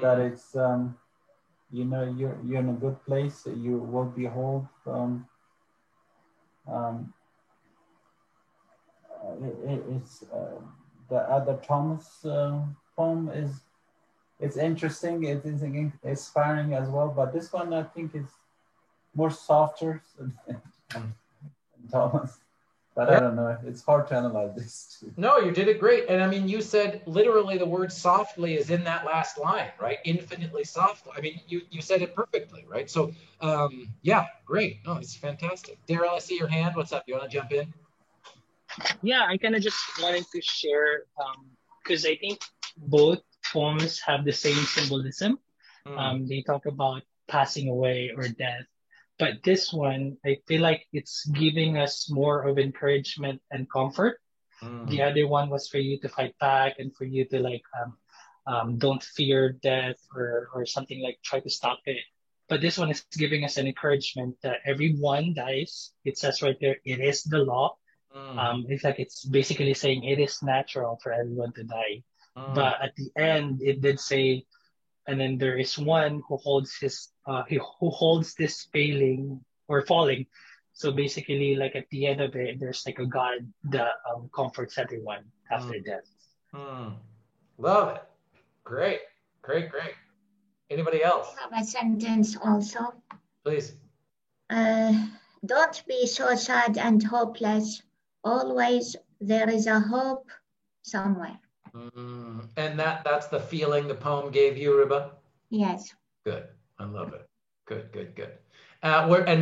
that it's, you're in a good place. You will behold. It's the other Thomas poem is. It's interesting. It is inspiring as well. But this one, I think, is more softer than Thomas. But I don't know. It's hard to analyze this too. No, you did it great. And I mean, you said literally the word softly is in that last line, right? Infinitely softly. I mean, you said it perfectly, right? So, yeah, great. No, it's fantastic. Daryl, I see your hand. What's up? You want to jump in? Yeah, I kind of just wanted to share, because I think both poems have the same symbolism. They talk about passing away or death. But this one, I feel like it's giving us more of encouragement and comfort. The other one was for you to fight back and for you to don't fear death or something, like try to stop it. But this one is giving us an encouragement that everyone dies. It says right there, it is the law. It's basically saying it is natural for everyone to die. But at the end, it did say, and then there is one who holds who holds this failing or falling. So basically, like at the end of it, there's like a God that comforts everyone after death. Love it. Great. Anybody else? I have a sentence also. Please. Don't be so sad and hopeless. Always there is a hope somewhere. And that's the feeling the poem gave you, Riba? Yes. Good. I love it. Good.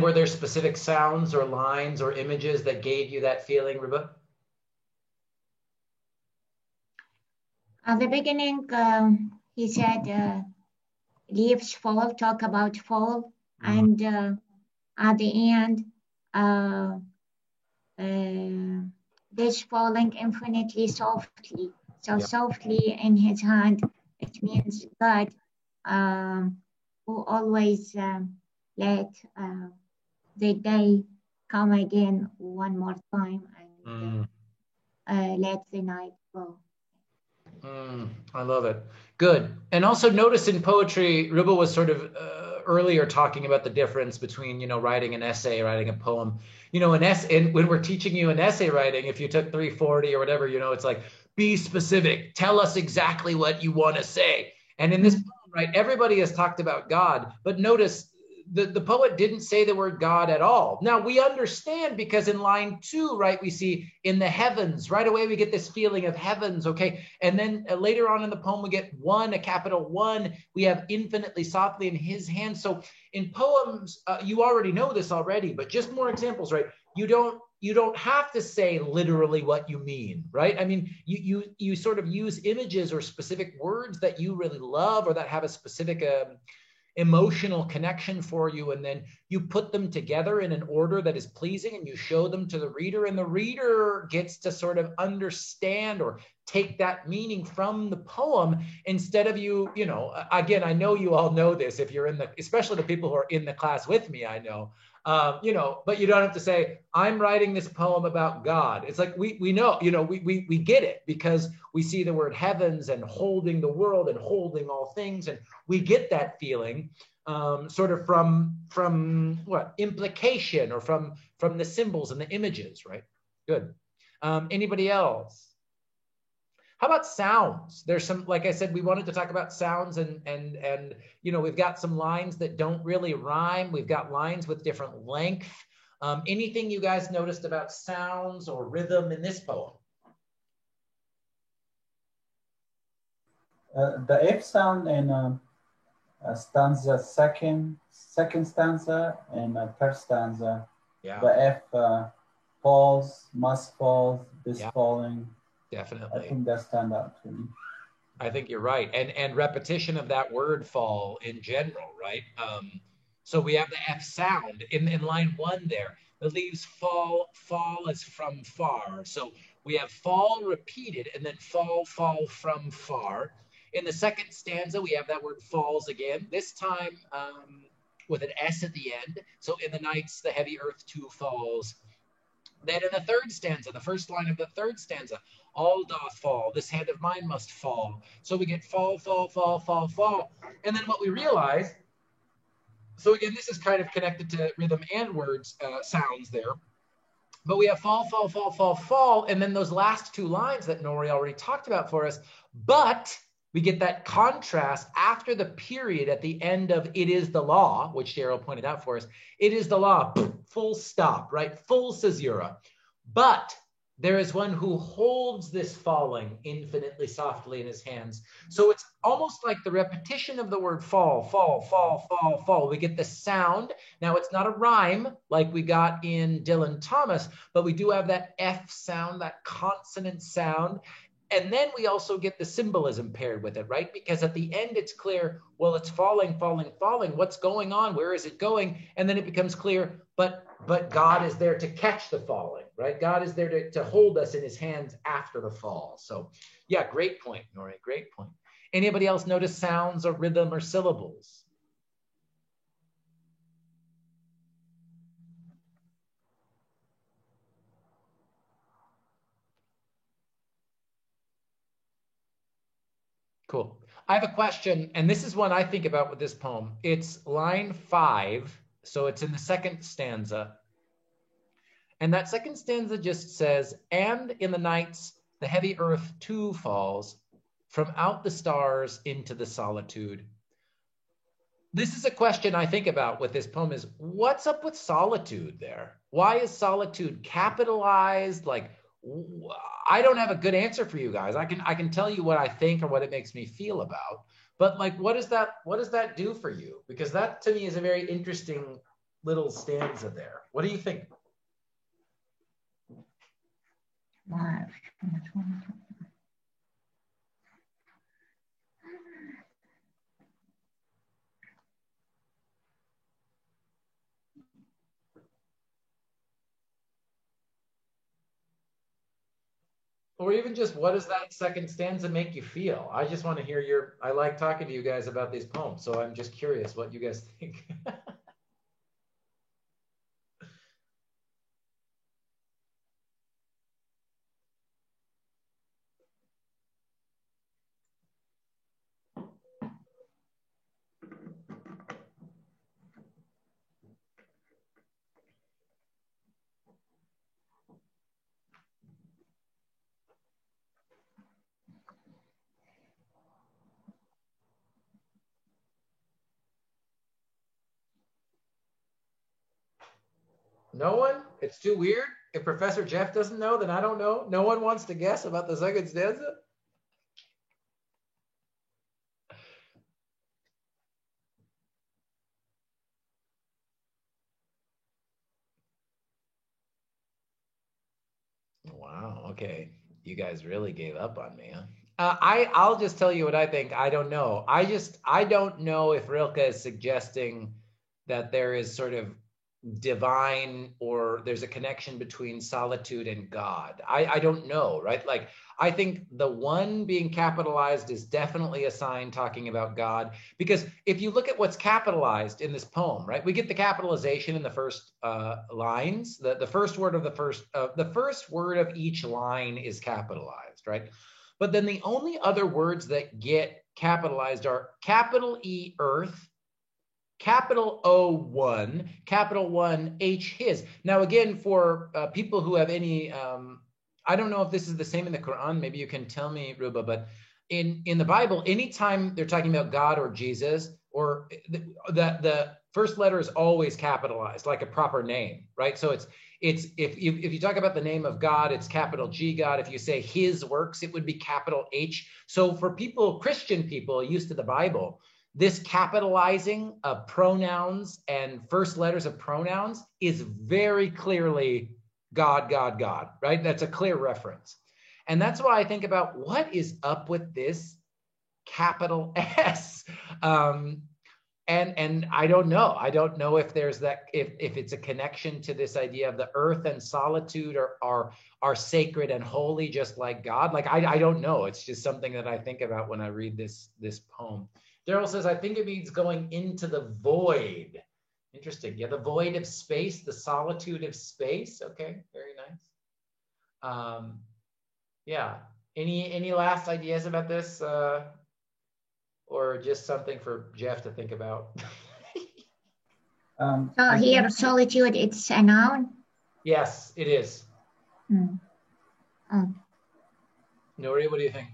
Were there specific sounds or lines or images that gave you that feeling, Riba? At the beginning, he said, leaves fall, talk about fall. And at the end, this falling infinitely softly. So softly in his hand, it means God who always let the day come again one more time and let the night go. I love it. Good. And also notice in poetry, Riba was sort of earlier talking about the difference between, writing an essay, writing a poem. An essay, and when we're teaching you an essay writing, if you took 340 or whatever, it's like, be specific, tell us exactly what you want to say. And in this poem, right, everybody has talked about God, but notice the poet didn't say the word God at all. Now we understand because in line 2, right, we see in the heavens, right away we get this feeling of heavens, okay? And then later on in the poem we get one, a capital 1, we have infinitely softly in his hand. So in poems, you already know this already, but just more examples, right? You don't have to say literally what you mean, right? I mean, you sort of use images or specific words that you really love or that have a specific emotional connection for you, and then you put them together in an order that is pleasing and you show them to the reader, and the reader gets to sort of understand or take that meaning from the poem instead of you know, again, I know you all know this if you're in the, especially the people who are in the class with me, I know, you know, but you don't have to say, I'm writing this poem about God. It's like, we know, you know, we get it because we see the word heavens and holding the world and holding all things. And we get that feeling sort of from what? Implication or from the symbols and the images, right? Good. Anybody else? How about sounds? There's some, like I said, we wanted to talk about sounds and you know, we've got some lines that don't really rhyme. We've got lines with different length. Anything you guys noticed about sounds or rhythm in this poem? The F sound in stanza second stanza and third stanza. Yeah. The F falls, must fall, this falling. Definitely. I think that stand out to me. I think you're right. And repetition of that word fall in general, right? So we have the F sound in line 1 there. The leaves fall as from far. So we have fall repeated and then fall from far. In the second stanza, we have that word falls again, this time with an S at the end. So in the nights, the heavy earth too falls. Then in the third stanza, the first line of the third stanza, all doth fall, this hand of mine must fall. So we get fall, fall, fall, fall, fall. And then what we realize, so again, this is kind of connected to rhythm and words, sounds there. But we have fall, fall, fall, fall, fall. And then those last 2 lines that Nori already talked about for us. But we get that contrast after the period at the end of it is the law, which Cheryl pointed out for us. It is the law, full stop, right? Full caesura. But there is one who holds this falling infinitely softly in his hands. So it's almost like the repetition of the word fall, fall, fall, fall, fall. We get the sound. Now it's not a rhyme like we got in Dylan Thomas, but we do have that F sound, that consonant sound. And then we also get the symbolism paired with it, right? Because at the end, it's clear, well, it's falling, falling, falling. What's going on? Where is it going? And then it becomes clear, but God is there to catch the falling, right? God is there to hold us in his hands after the fall. So yeah, great point, Nori, great point. Anybody else notice sounds or rhythm or syllables? Cool. I have a question, and this is one I think about with this poem. It's line 5, so it's in the second stanza. And that second stanza just says, and in the nights, the heavy earth too falls from out the stars into the solitude. This is a question I think about with this poem is, what's up with solitude there? Why is solitude capitalized? Like, I don't have a good answer for you guys. I can tell you what I think or what it makes me feel about, but like, what does that do for you? Because that to me is a very interesting little stanza there. What do you think? Or even just, what does that second stanza make you feel? I just want to hear I like talking to you guys about these poems, so I'm just curious what you guys think. No one? It's too weird? If Professor Jeff doesn't know, then I don't know. No one wants to guess about the second stanza? Wow, okay. You guys really gave up on me, huh? I'll just tell you what I think. I don't know. I don't know if Rilke is suggesting that there is sort of divine or there's a connection between solitude and God. I don't know, right? Like, I think the one being capitalized is definitely a sign talking about God, because if you look at what's capitalized in this poem, right, we get the capitalization in the first lines. The first word of the first word of each line is capitalized, right? But then the only other words that get capitalized are capital E, earth, capital O, one, capital one, H, his. Now, again, for people who have any, I don't know if this is the same in the Quran, maybe you can tell me, Ruba, but in the Bible, anytime they're talking about God or Jesus, or the first letter is always capitalized, like a proper name, right? So it's if you talk about the name of God, it's capital G God. If you say his works, it would be capital H. So for people, Christian people used to the Bible, this capitalizing of pronouns and first letters of pronouns is very clearly God, God, God, right? That's a clear reference. And that's why I think about what is up with this capital S. And I don't know. I don't know if there's that, if it's a connection to this idea of the earth and solitude are sacred and holy, just like God. Like, I don't know. It's just something that I think about when I read this poem. Daryl says, I think it means going into the void. Interesting. Yeah, the void of space, the solitude of space. Okay, very nice. Yeah. Any last ideas about this? Or just something for Jeff to think about? So here, solitude, it's a noun? Yes, it is. Oh. Nuri, what do you think?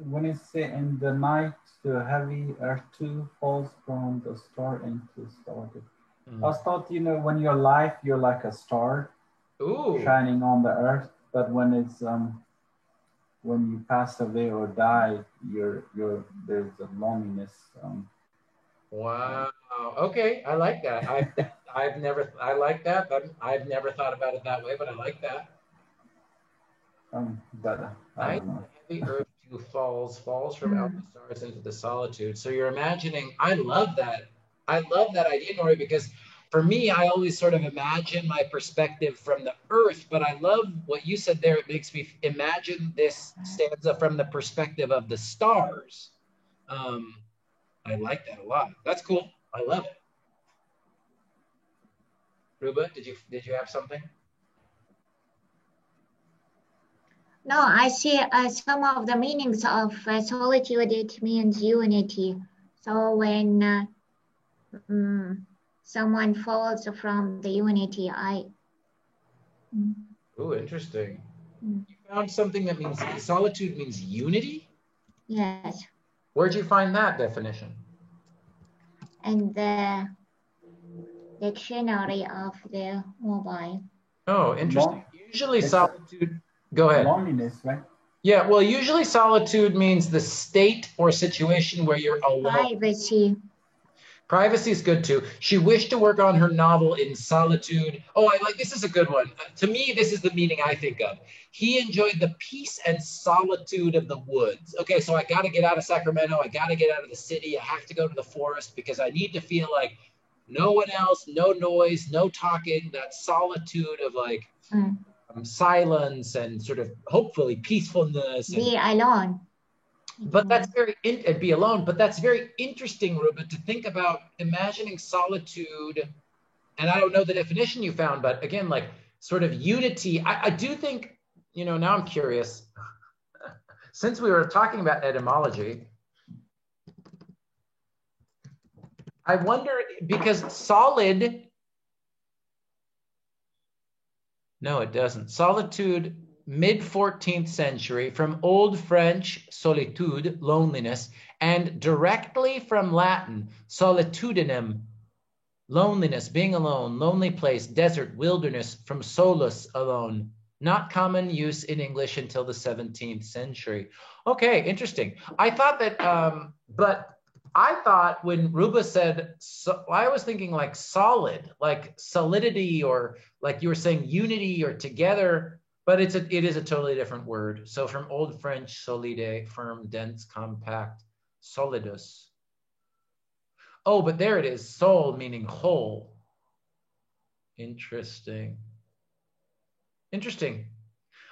When you say in the night, the heavy earth too falls from the star into solitude. I was thought, when you're alive, you're like a star. Ooh. Shining on the earth, but when it's when you pass away or die, there's a loneliness. Wow. Okay, I like that. I like that, but I've never thought about it that way, but I like that. But I don't know. The earth too falls from out the stars into the solitude. So you're imagining. I love that. I love that idea, Nori, because for me, I always sort of imagine my perspective from the earth, but I love what you said there. It makes me imagine this stanza from the perspective of the stars. I like that a lot. That's cool. I love it. Ruba, did you have something? No, I see some of the meanings of solitude. It means unity. So when someone falls from the unity, Oh, interesting. You found something that means solitude means unity? Yes. Where'd you find that definition? In the dictionary of the mobile. Oh, interesting. Usually solitude, go ahead. Loneliness, right? Yeah, well, usually solitude means the state or situation where you're alone. Privacy. Privacy is good too. She wished to work on her novel in solitude. Oh, this is a good one. To me, this is the meaning I think of. He enjoyed the peace and solitude of the woods. Okay, so I got to get out of Sacramento. I got to get out of the city. I have to go to the forest because I need to feel like no one else, no noise, no talking, that solitude of like silence and sort of hopefully peacefulness. Be alone. But that's be alone. But that's very interesting, Ruben, to think about imagining solitude. And I don't know the definition you found, but again, like sort of unity. I do think, now I'm curious. Since we were talking about etymology, I wonder, because solid, no, it doesn't. Solitude, mid-14th century, from Old French, solitude, loneliness, and directly from Latin, solitudinem, Loneliness, being alone, lonely place, desert, wilderness, from solus, alone. Not common use in English until the 17th century. Okay, interesting. I thought that, but I thought when Ruba said, so, I was thinking like solid, like solidity, or like you were saying unity or together, but it is a totally different word. So from Old French, solide, firm, dense, compact, solidus. Oh, but there it is, soul meaning whole. Interesting. Interesting.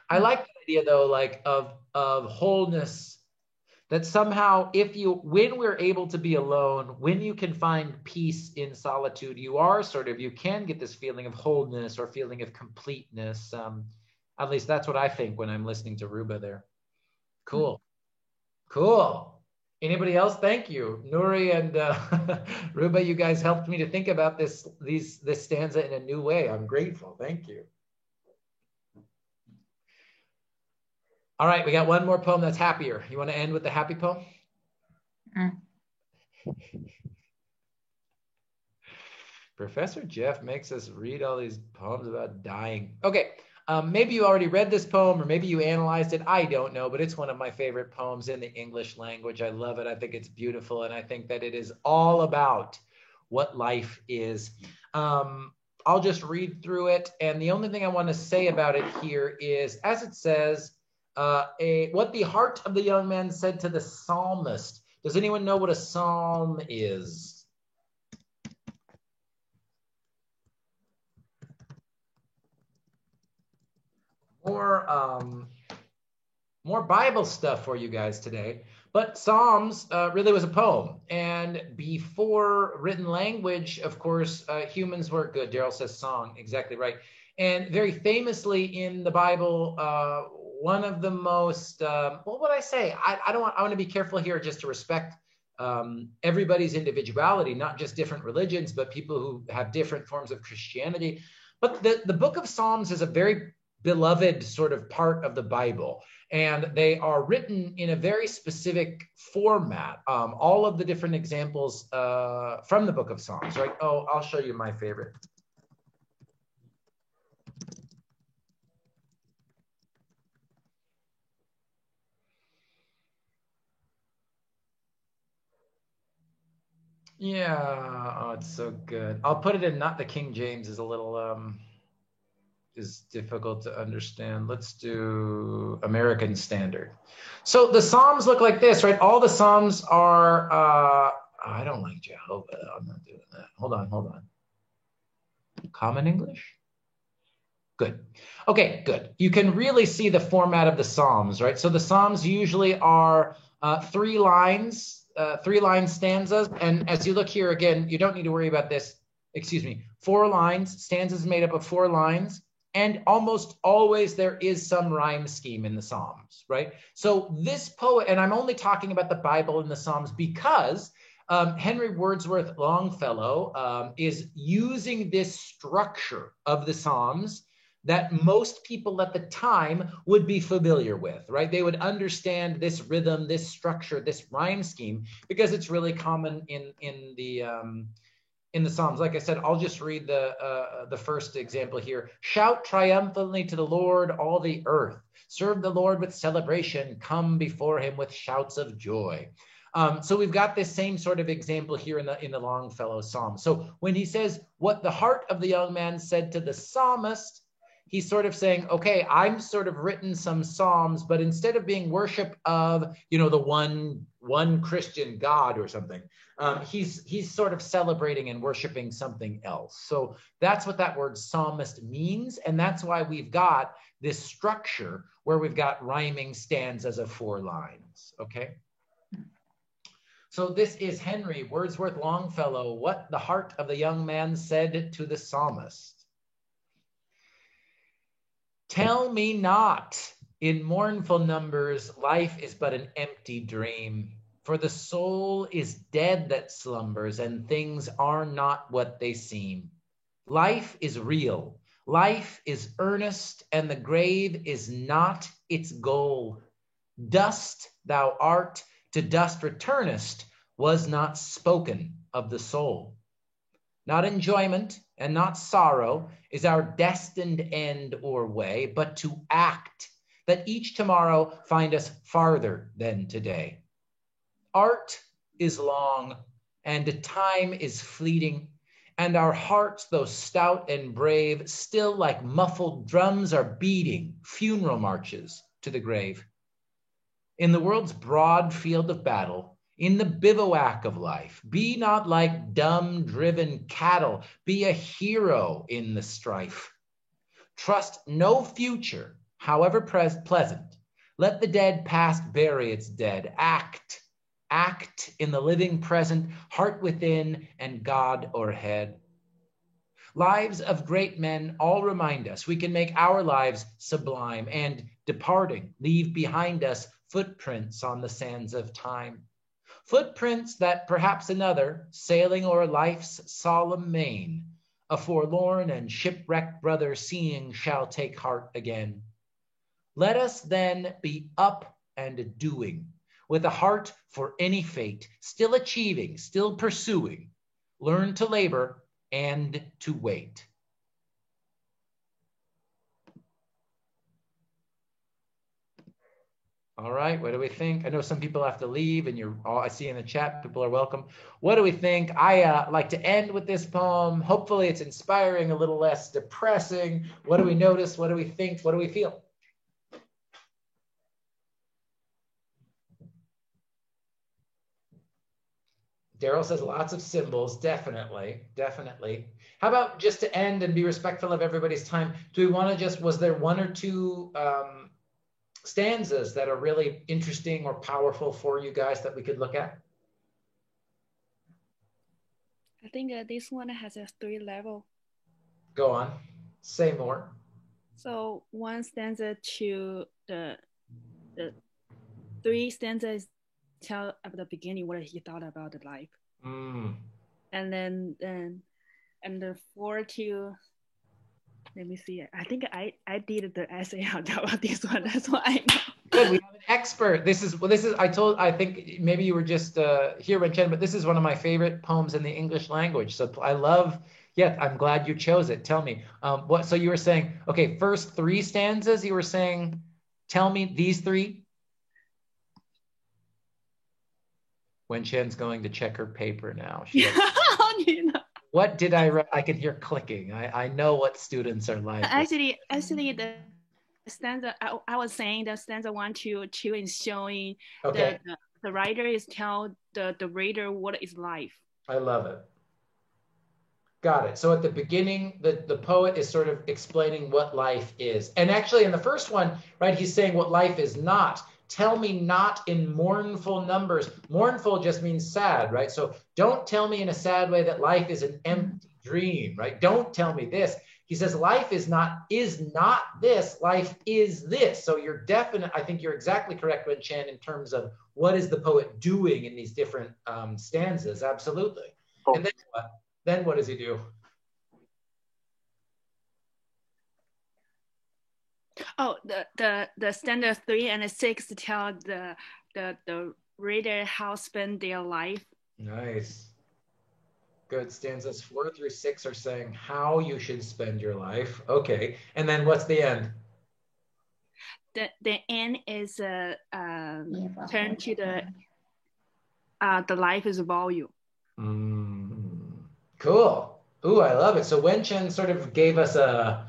I like the idea though, like of wholeness, that somehow when we're able to be alone, when you can find peace in solitude, you can get this feeling of wholeness or feeling of completeness. At least that's what I think when I'm listening to Ruba there. Cool. Cool. Anybody else? Thank you. Nuri and Ruba, you guys helped me to think about this stanza in a new way. I'm grateful. Thank you. All right, we got one more poem that's happier. You want to end with the happy poem? Professor Jeff makes us read all these poems about dying. Okay, maybe you already read this poem or maybe you analyzed it. I don't know, but it's one of my favorite poems in the English language. I love it. I think it's beautiful. And I think that it is all about what life is. I'll just read through it. And the only thing I want to say about it here is, as it says, what the heart of the young man said to the psalmist. Does anyone know what a psalm is? More Bible stuff for you guys today. But Psalms really was a poem. And before written language, of course, humans were good. Daryl says song, exactly right. And very famously in the Bible, one of the most, what would I say? I want to be careful here just to respect everybody's individuality, not just different religions, but people who have different forms of Christianity. But the book of Psalms is a very beloved sort of part of the Bible. And they are written in a very specific format. All of the different examples from the book of Psalms, right? Oh, I'll show you my favorite. Yeah, oh, it's so good. I'll put it in, not the King James, is a little, is difficult to understand. Let's do American Standard. So the Psalms look like this, right? All the Psalms are, I don't like Jehovah. I'm not doing that. Hold on. Common English? Good. Okay, good. You can really see the format of the Psalms, right? So the Psalms usually are 3 lines, 3-line stanzas. And as you look here again, you don't need to worry about this. 4 lines, stanzas made up of 4 lines. And almost always there is some rhyme scheme in the Psalms, right? So this poet, and I'm only talking about the Bible and the Psalms because Henry Wordsworth Longfellow is using this structure of the Psalms that most people at the time would be familiar with, right? They would understand this rhythm, this structure, this rhyme scheme, because it's really common in the Psalms. Like I said, I'll just read the first example here. Shout triumphantly to the Lord, all the earth. Serve the Lord with celebration. Come before him with shouts of joy. So we've got this same sort of example here in the Longfellow Psalm. So when he says what the heart of the young man said to the psalmist, he's sort of saying, okay, I'm sort of written some Psalms, but instead of being worship of, the one Christian God or something, he's sort of celebrating and worshiping something else. So that's what that word psalmist means. And that's why we've got this structure where we've got rhyming stanzas of 4 lines, okay? So this is Henry Wordsworth Longfellow, what the heart of the young man said to the psalmist. Tell me not, in mournful numbers, life is but an empty dream. For the soul is dead that slumbers, and things are not what they seem. Life is real, life is earnest, and the grave is not its goal. Dust thou art, to dust returnest, was not spoken of the soul. Not enjoyment and not sorrow is our destined end or way, but to act, that each tomorrow find us farther than today. Art is long and time is fleeting, and our hearts, though stout and brave, still like muffled drums are beating funeral marches to the grave. In the world's broad field of battle, in the bivouac of life, be not like dumb driven cattle, be a hero in the strife. Trust no future, however pleasant. Let the dead past bury its dead. Act in the living present, heart within and God o'erhead. Lives of great men all remind us we can make our lives sublime, and departing, leave behind us footprints on the sands of time. Footprints that perhaps another, sailing o'er life's solemn main, a forlorn and shipwrecked brother seeing shall take heart again. Let us then be up and doing, with a heart for any fate, still achieving, still pursuing, learn to labor and to wait. All right, what do we think? I know some people have to leave, and I see in the chat, people are welcome. What do we think? I like to end with this poem. Hopefully it's inspiring, a little less depressing. What do we notice? What do we think? What do we feel? Daryl says lots of symbols, definitely. How about just to end and be respectful of everybody's time, do we want to was there one or two stanzas that are really interesting or powerful for you guys that we could look at? I think this one has a 3 level. Go on, say more. So one stanza to the 3 stanzas tell at the beginning what he thought about the life. And then the 4 to, let me see. I think I did the essay about this one. That's why I know. Good, we have an expert. This is I think maybe you were just here, Wen-Chen, but this is one of my favorite poems in the English language. So I love, I'm glad you chose it. Tell me, so you were saying, okay, first 3 stanzas, you were saying, tell me these 3. Wen-Chen's going to check her paper now. What did I write? I can hear clicking. I know what students are like. Actually, the stanza, I was saying that stanza 1 to 2 is showing the writer is tell the reader what is life. I love it. Got it. So at the beginning, the poet is sort of explaining what life is. And actually in the first one, right, he's saying what life is not. Tell me not in mournful numbers. Mournful just means sad, right? So don't tell me in a sad way that life is an empty dream, right? Don't tell me this. He says life is not this, life is this. So you're definite, I think you're exactly correct, Wen-Chen, in terms of what is the poet doing in these different stanzas, absolutely. Oh. And then what? Then what does he do? Oh, the stanza 3 and 6 tell the reader how spend their life. Nice. Good. Stanzas 4 through 6 are saying how you should spend your life. Okay. And then what's the end? The end is turn to the life is value. Cool. Ooh, I love it. So Wen-Chen sort of gave us a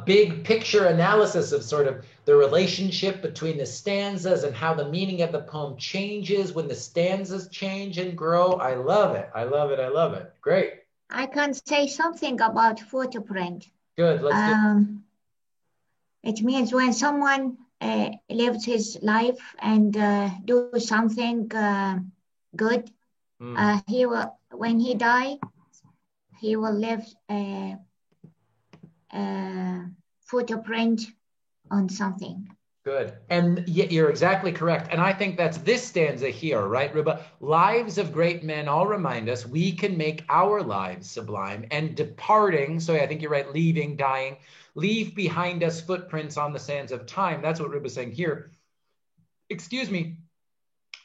big picture analysis of sort of the relationship between the stanzas and how the meaning of the poem changes when the stanzas change and grow. I love it. I love it. I love it. Great. I can say something about footprint. Good. Let's do it. It means when someone lives his life and do something good, he will, when he dies, he will leave footprint on something. Good. And you're exactly correct. And I think that's this stanza here, right, Ruba? Lives of great men all remind us we can make our lives sublime, and departing, so I think you're right, leaving, dying, leave behind us footprints on the sands of time. That's what Ruba's saying here. Excuse me.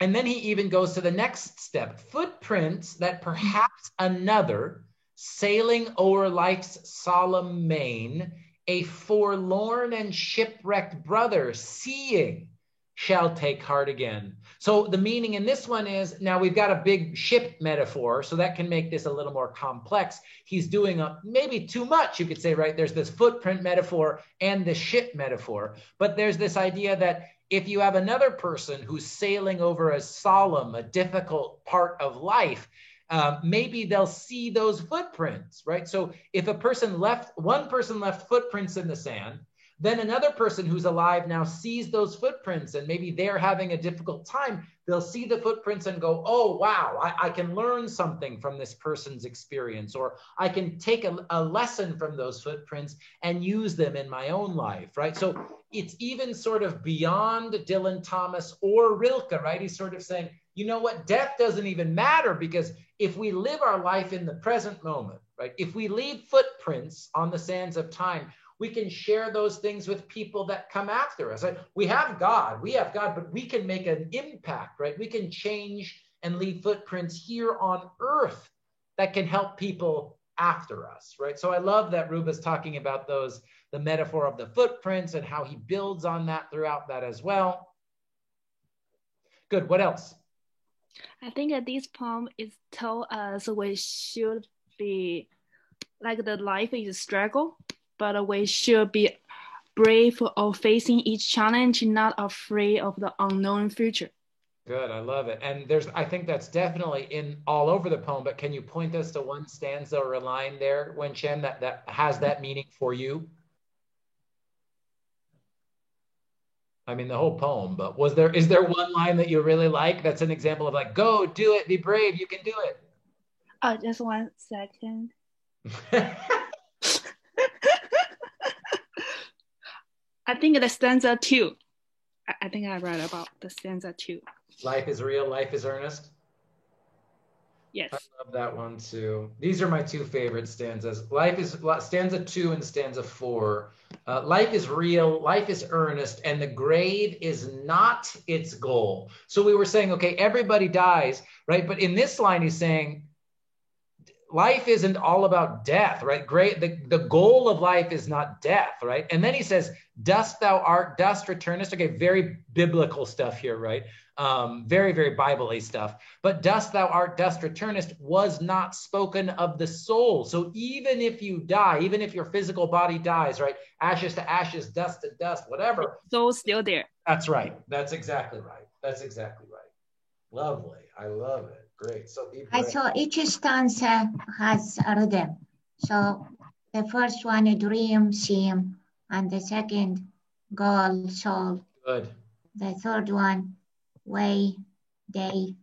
And then he even goes to the next step, footprints that perhaps another, sailing o'er life's solemn main, a forlorn and shipwrecked brother, seeing, shall take heart again. So the meaning in this one is, now we've got a big ship metaphor, so that can make this a little more complex. He's doing maybe too much, you could say, right? There's this footprint metaphor and the ship metaphor, but there's this idea that if you have another person who's sailing over a solemn, a difficult part of life, maybe they'll see those footprints, right? So if one person left footprints in the sand, then another person who's alive now sees those footprints and maybe they're having a difficult time. They'll see the footprints and go, oh, wow, I can learn something from this person's experience, or I can take a lesson from those footprints and use them in my own life, right? So it's even sort of beyond Dylan Thomas or Rilke, right? He's sort of saying, you know what, death doesn't even matter, because if we live our life in the present moment, right? If we leave footprints on the sands of time, we can share those things with people that come after us. We have God, but we can make an impact, right? We can change and leave footprints here on earth that can help people after us, right? So I love that Ruba's talking about the metaphor of the footprints and how he builds on that throughout that as well. Good, what else? I think that this poem is tell us we should be, like, the life is a struggle, but we should be brave of facing each challenge, not afraid of the unknown future. Good, I love it. And I think that's definitely in all over the poem, but can you point us to one stanza or a line there, Wen-Chen, that has that meaning for you? I mean, the whole poem, but is there one line that you really like that's an example of like, go, do it, be brave, you can do it? Just 1 second. I think the stanza 2. I think I read about the stanza 2. Life is real, life is earnest. Yes. I love that one too. These are my two favorite stanzas. Stanza 2 and stanza 4. Life is real, life is earnest, and the grave is not its goal. So we were saying, okay, everybody dies, right? But in this line, he's saying, life isn't all about death, right? The goal of life is not death, right? And then he says, dust thou art, dust returnest. Okay, very biblical stuff here, right? Very, very Bible-y stuff. But dust thou art, dust returnest was not spoken of the soul. So even if you die, even if your physical body dies, right? Ashes to ashes, dust to dust, whatever. Soul's still there. That's right. That's exactly right. That's exactly right. Lovely. I love it. Great. So each stanza has a rhythm. So the first one, a dream, seem, and the second, goal, soul. Good. The third one, way, day.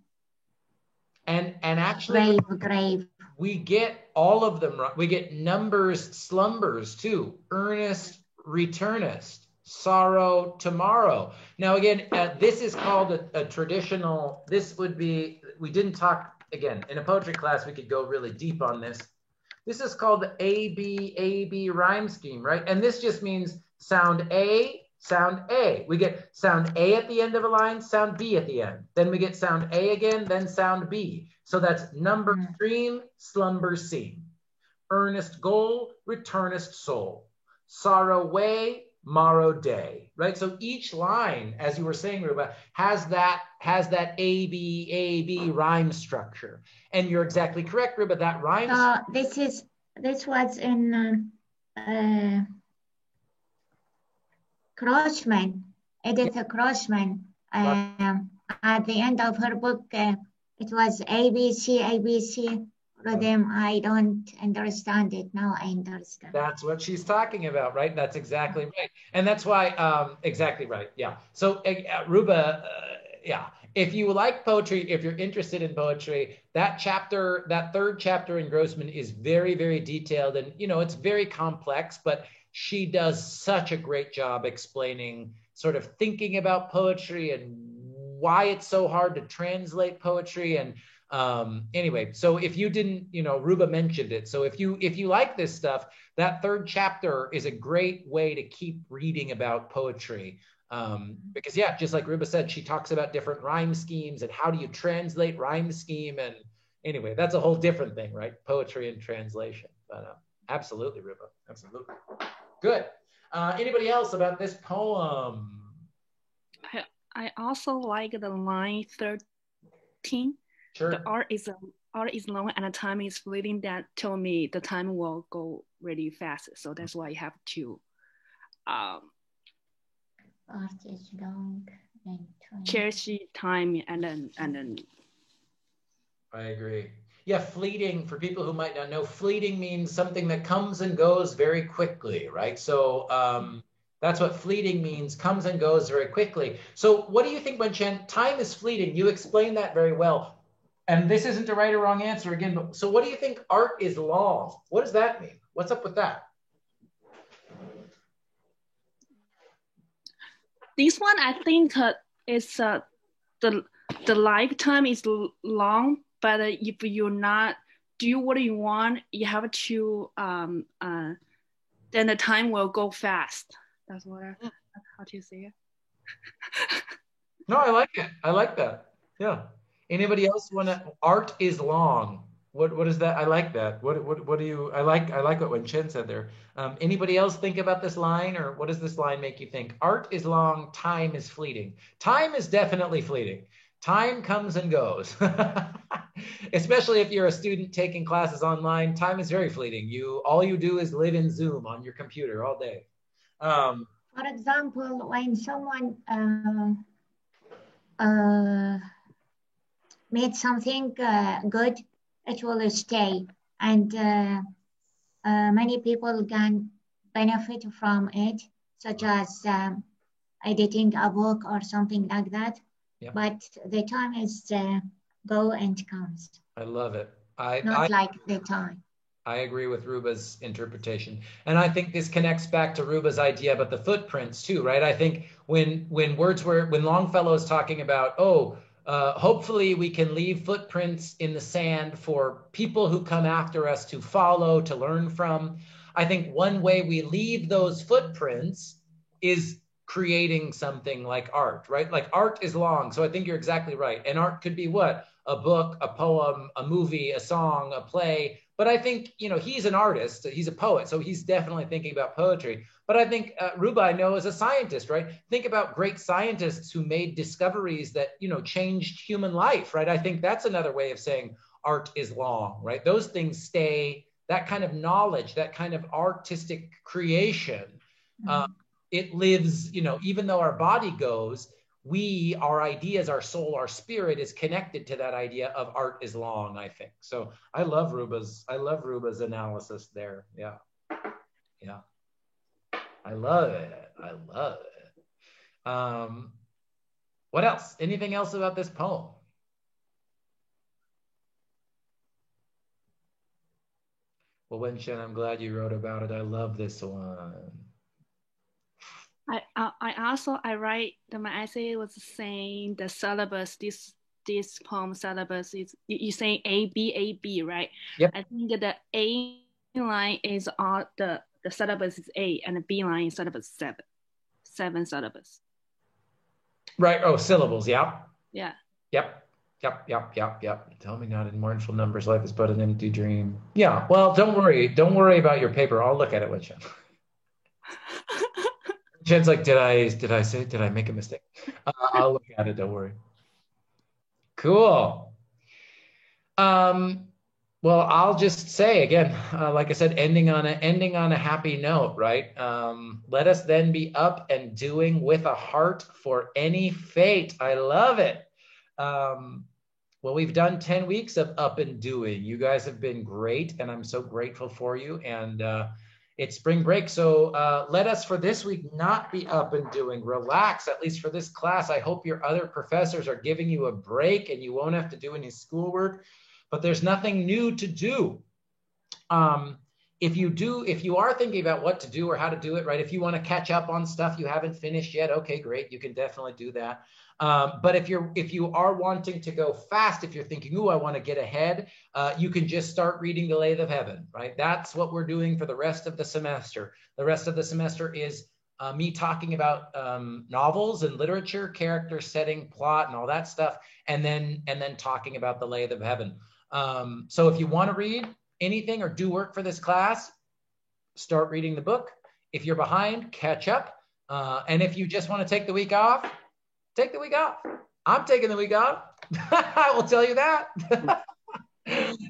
And actually, grave. We get all of them right. We get numbers, slumbers too. Earnest, returnest. Sorrow, tomorrow. Now again, this is called a traditional, this would be, we didn't talk, again, in a poetry class, we could go really deep on this. This is called the A-B rhyme scheme, right? And this just means sound A, sound A. We get sound A at the end of a line, sound B at the end. Then we get sound A again, then sound B. So that's number, dream, slumber, seem. Earnest goal, returnest soul. Sorrow, way, morrow, day, right? So each line, as you were saying, Ruba, has that A-B rhyme structure. And you're exactly correct, Ruba, that rhyme. This was in Crossman, Edith Crossman. At the end of her book, it was ABC rhythm. I don't understand it. Now I understand. That's what she's talking about, right? That's exactly right. And that's why, exactly right. Yeah. So Ruba, yeah. If you like poetry, if you're interested in poetry, that third chapter in Grossman is very, very detailed. And, it's very complex, but she does such a great job explaining sort of thinking about poetry and why it's so hard to translate poetry. And anyway, so if you didn't, Ruba mentioned it. So if you like this stuff, that third chapter is a great way to keep reading about poetry. Because yeah, just like Ruba said, she talks about different rhyme schemes and how do you translate rhyme scheme. And Anyway, that's a whole different thing, right? Poetry and translation. But absolutely, Ruba. Absolutely. Good. Anybody else about this poem? I also like the line 13. Sure. The art is long and the time is fleeting. That told me the time will go really fast. So that's why I have to art is long and cherish time and then I agree. Yeah, fleeting, for people who might not know, fleeting means something that comes and goes very quickly, right? So that's what fleeting means, comes and goes very quickly. So what do you think, Wenchen? Time is fleeting. You explained that very well. And this isn't a right or wrong answer again, but so what do you think art is long? What does that mean? What's up with that? This one, I think is the lifetime is long, but if you're not do what you want, you have to then the time will go fast. That's what how do you say it? No, I like it. I like that. Yeah. Anybody else want to? Art is long. What is that? I like that. What do you? I like what Wenchen said there. Anybody else think about this line, or what does this line make you think? Art is long. Time is fleeting. Time is definitely fleeting. Time comes and goes. Especially if you're a student taking classes online, time is very fleeting. All you do is live in Zoom on your computer all day. For example, when someone made something good, it will stay, and many people can benefit from it, such as editing a book or something like that. Yeah. But the time is go and comes. I love it. Not like the time. I agree with Ruba's interpretation. And I think this connects back to Ruba's idea about the footprints too, right? I think when Longfellow is talking about, hopefully we can leave footprints in the sand for people who come after us to follow, to learn from. I think one way we leave those footprints is creating something like art, right? Like art is long. So I think you're exactly right. And art could be what? A book, a poem, a movie, a song, a play. But I think, he's an artist, he's a poet, so he's definitely thinking about poetry. But I think Ruba, I know, is a scientist, right? Think about great scientists who made discoveries that, changed human life, right? I think that's another way of saying art is long, right? Those things stay, that kind of knowledge, that kind of artistic creation, it lives, even though our body goes, our ideas, our soul, our spirit is connected to that idea of art is long, I think. So I love Ruba's analysis there. Yeah. Yeah. I love it. What else? Anything else about this poem? Well, Wenchen, I'm glad you wrote about it. I love this one. I write that my essay was saying the syllabus, this poem syllabus is, you saying A, right? Yep. I think that the A line is all the syllabus is A, and the B line is syllabus 7 syllabus. Right. Oh, syllables. Yeah. Yeah. Yep. Tell me not in mournful numbers, life is but an empty dream. Yeah. Well, don't worry about your paper. I'll look at it, Wenchen. Jen's like, did I make a mistake? I'll look at it, don't worry. Cool. Well, I'll just say again, like I said, ending on a happy note, right? Let us then be up and doing with a heart for any fate. I love it. Well, we've done 10 weeks of up and doing. You guys have been great, and I'm so grateful for you. And it's spring break, so let us for this week not be up and doing. Relax, at least for this class. I hope your other professors are giving you a break and you won't have to do any schoolwork, but there's nothing new to do. If you are thinking about what to do or how to do it, right? If you want to catch up on stuff you haven't finished yet, okay, great, you can definitely do that. But if you are wanting to go fast, if you're thinking, ooh, I want to get ahead, you can just start reading The Lathe of Heaven, right? That's what we're doing for the rest of the semester. The rest of the semester is me talking about novels and literature, character, setting, plot, and all that stuff, and then talking about The Lathe of Heaven. So if you want to read anything or do work for this class, start reading the book. If you're behind, catch up. And if you just want to take the week off, take the week off. I'm taking the week off. I will tell you that.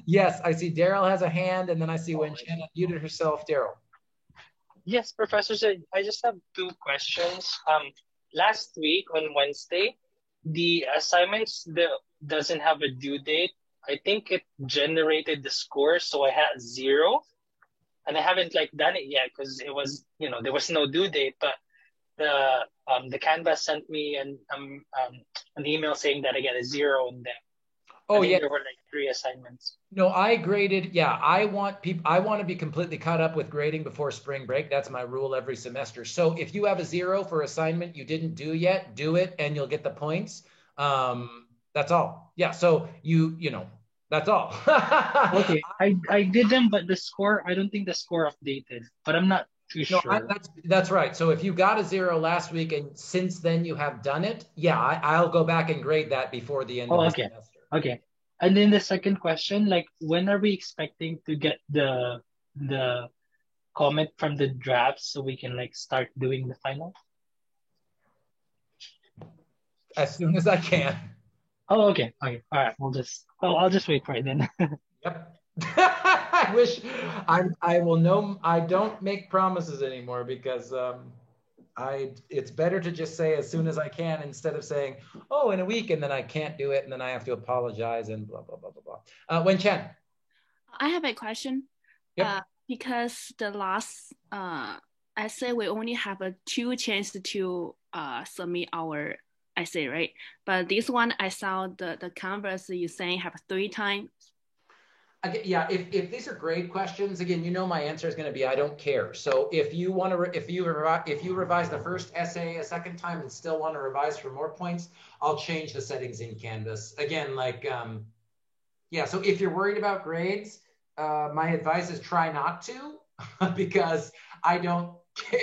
Yes, I see Daryl has a hand, and then I see when Shannon muted herself. Daryl. Yes, Professor Sid, I just have 2 questions. Last week on Wednesday, the assignments doesn't have a due date. I think it generated the score, so I had 0. And I haven't done it yet because it was, there was no due date, but the Canvas sent me an email saying that I get a 0 in them. Oh, yeah. There were 3 assignments. No, I graded. Yeah, I want to be completely caught up with grading before spring break. That's my rule every semester. So if you have a 0 for assignment you didn't do yet, do it and you'll get the points. That's all. Yeah. So that's all. Okay, I did them, but the score, I don't think the score updated, but I'm not too sure. That's right. So if you got a 0 last week and since then you have done it, yeah, I'll go back and grade that before the end of the semester. Okay. And then the second question, when are we expecting to get the comment from the drafts so we can start doing the final? As soon as I can. Oh, okay. All right. I'll just wait for it then. Yep. I wish I will know. I don't make promises anymore because it's better to just say as soon as I can instead of saying, oh, in a week, and then I can't do it, and then I have to apologize and blah, blah, blah, blah, blah. Wen Chen. I have a question. Yep. Because the last essay, we only have 2 chances to submit our essay, right? But this one, I saw the Canvas you saying have 3 times. Again, yeah, if these are grade questions, again, my answer is going to be I don't care. So if you want to, if you revise the first essay a second time and still want to revise for more points, I'll change the settings in Canvas. Again, yeah. So if you're worried about grades, my advice is try not to because I don't care.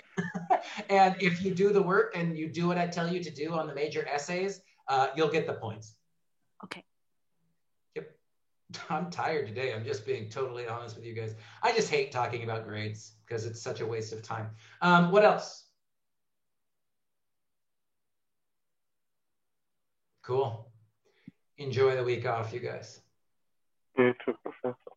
And if you do the work and you do what I tell you to do on the major essays, you'll get the points. Okay. I'm tired today. I'm just being totally honest with you guys. I just hate talking about grades because it's such a waste of time. What else? Cool. Enjoy the week off, you guys.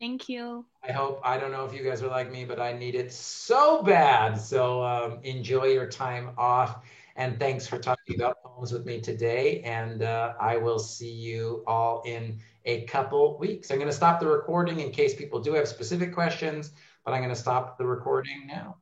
Thank you. I don't know if you guys are like me, but I need it so bad. So enjoy your time off. And thanks for talking about poems with me today. And I will see you all in a couple weeks. I'm going to stop the recording in case people do have specific questions, but I'm going to stop the recording now.